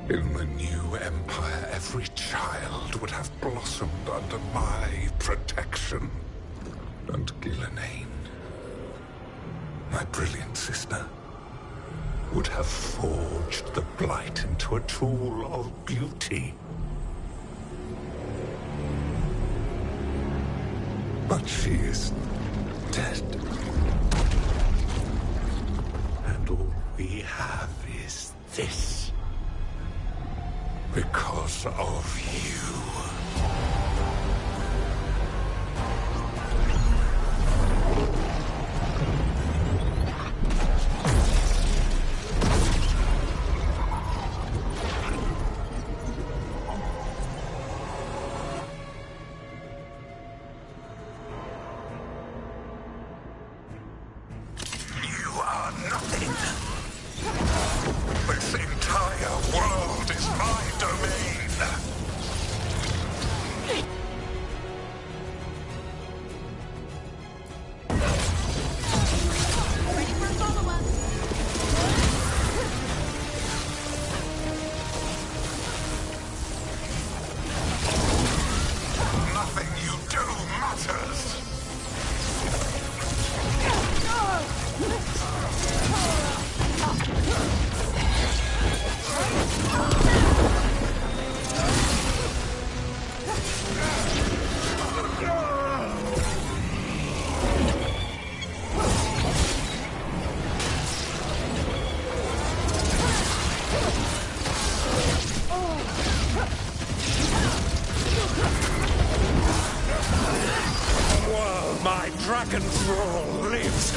In the new empire, every child would have blossomed under my protection. And Gillenane, my brilliant sister, would have forged the blight into a tool of beauty. But she is dead. And all we have is this. Because of you. This entire world is my domain! Ready for a follow-up? Nothing you do matters! While my dragon thrall lives,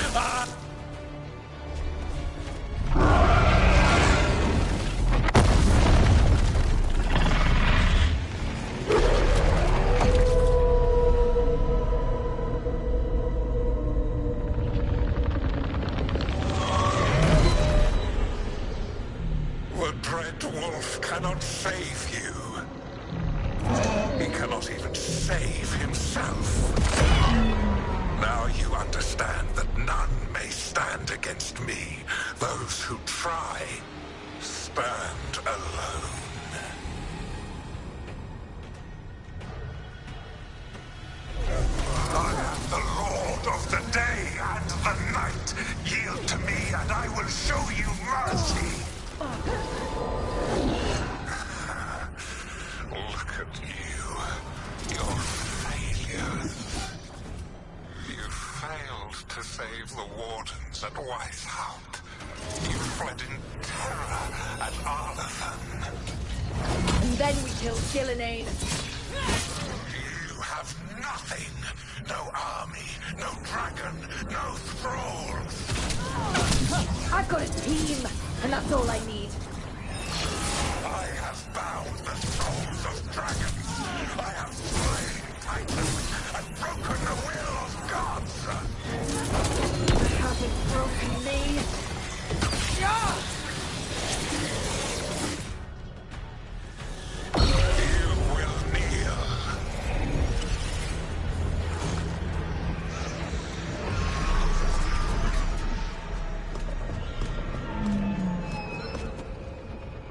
the dread wolf cannot save you. He cannot even save himself. Now you understand that none may stand against me. Those who try stand alone. I am the Lord of the day and the night. Yield to me and I will show you mercy. Look at you. Your failures. You failed to save the wardens at Weisshaupt. You fled in terror at Arlathan. And then we killed Gillenane. You have nothing. No army, no dragon, no thralls. I've got a team, and that's all I need. I have bound the souls of dragons. I have slain titans and broken the will of gods. You haven't broken me. You will kneel.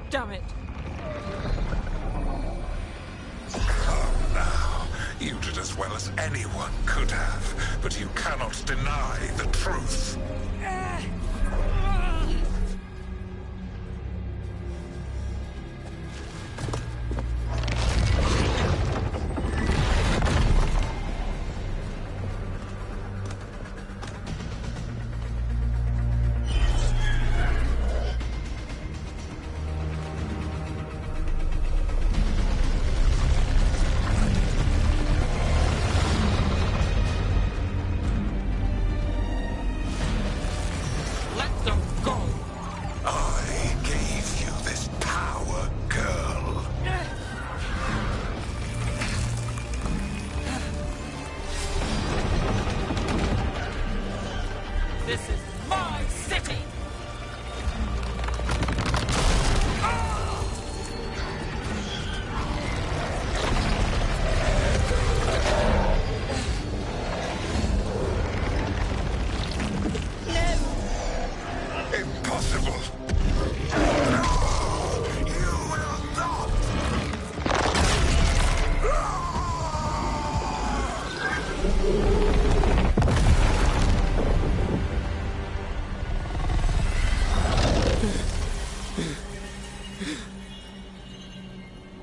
Damn it. Come now. You did as well as anyone could have, but you cannot deny the truth.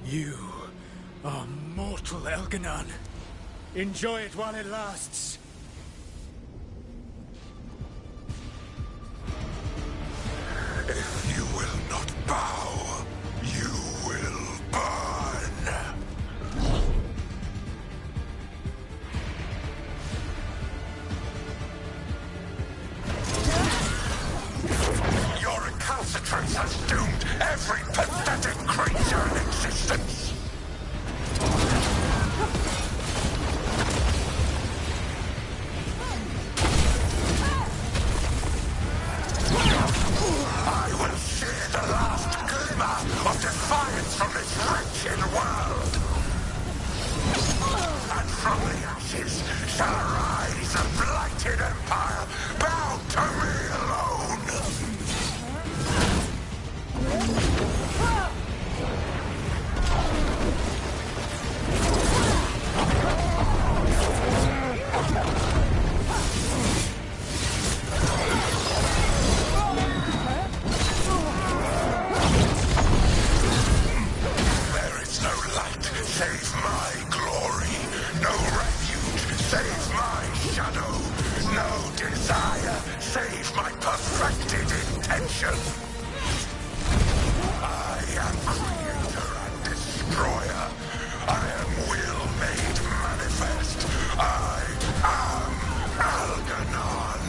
You are mortal, Elgar'nan. Enjoy it while it lasts. If you will not bow, you will burn. Your recalcitrance has doomed every pathetic creature in existence. I will share the last glimmer of defiance from this wretched world. And from the ashes shall rise a blighted empire bound to me alone. There is no light save my glory, no refuge save my shadow, no desire save my perfected intention. I am creator and destroyer. I am will made manifest. I am Elgar'nan.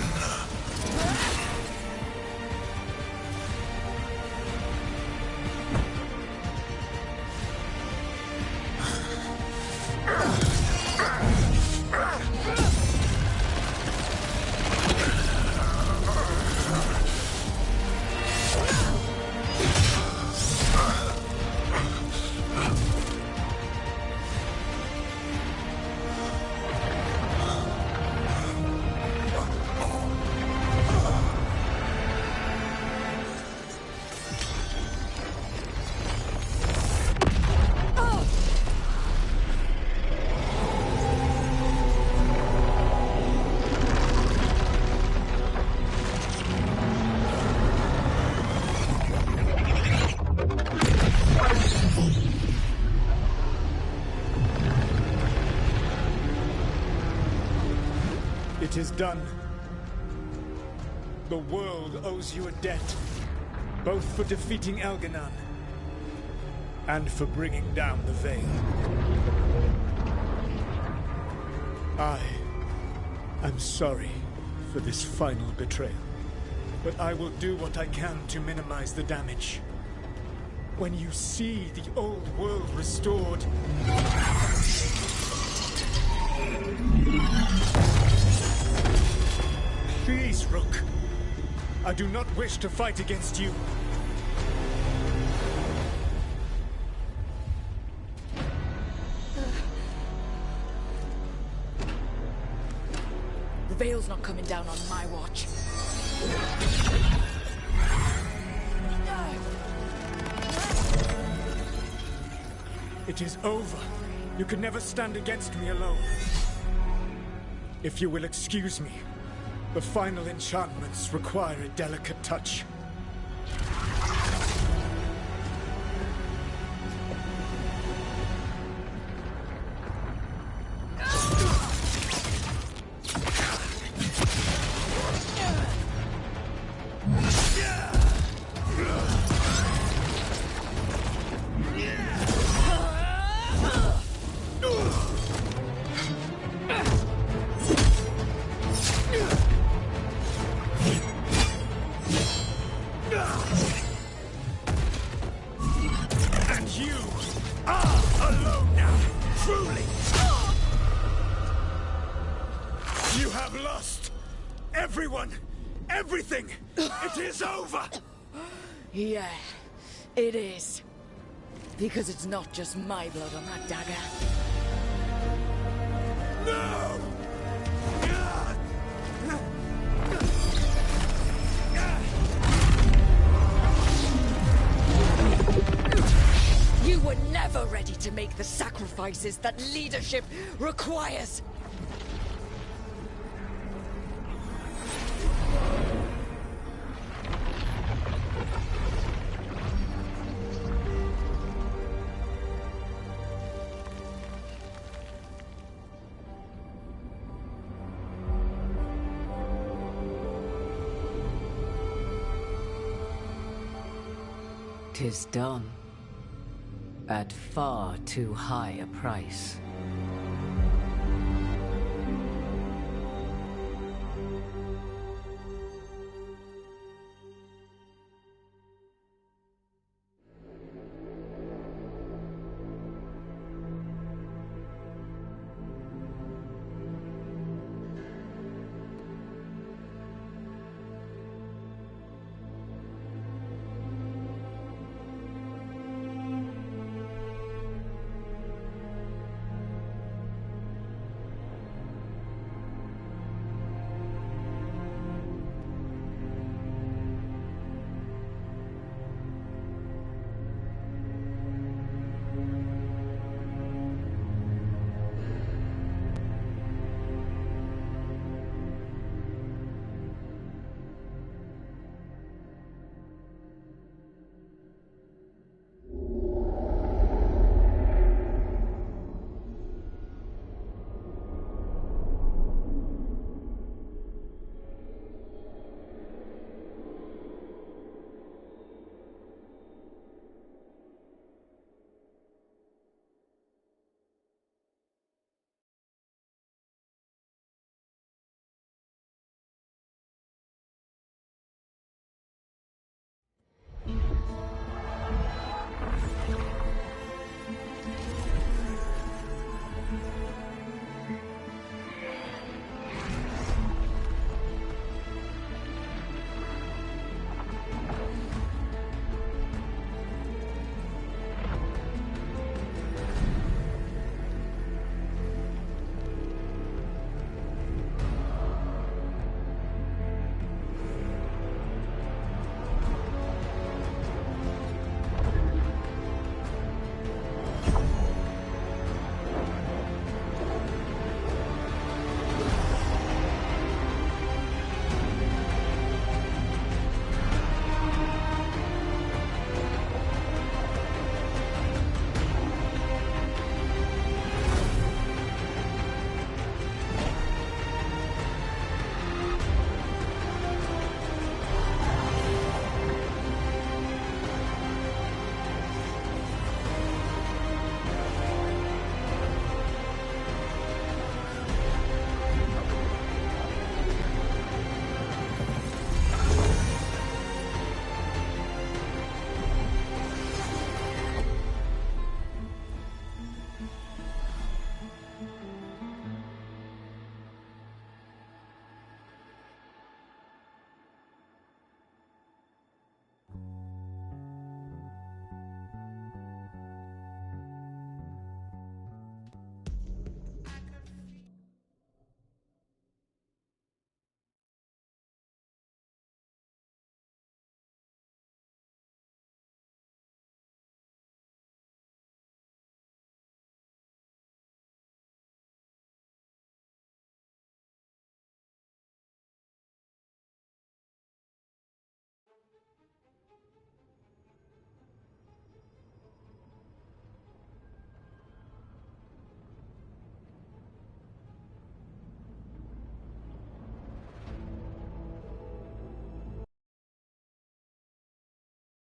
It is done. The world owes you a debt, both for defeating Elgar'nan and for bringing down the Veil. I am sorry for this final betrayal, but I will do what I can to minimize the damage. When you see the old world restored, please, Rook. I do not wish to fight against you. The Veil's not coming down on my watch. It is over. You can never stand against me alone. If you will excuse me, the final enchantments require a delicate touch. Everything! It is over! Yeah, it is. Because it's not just my blood on that dagger. No! You were never ready to make the sacrifices that leadership requires. Tis done. At far too high a price.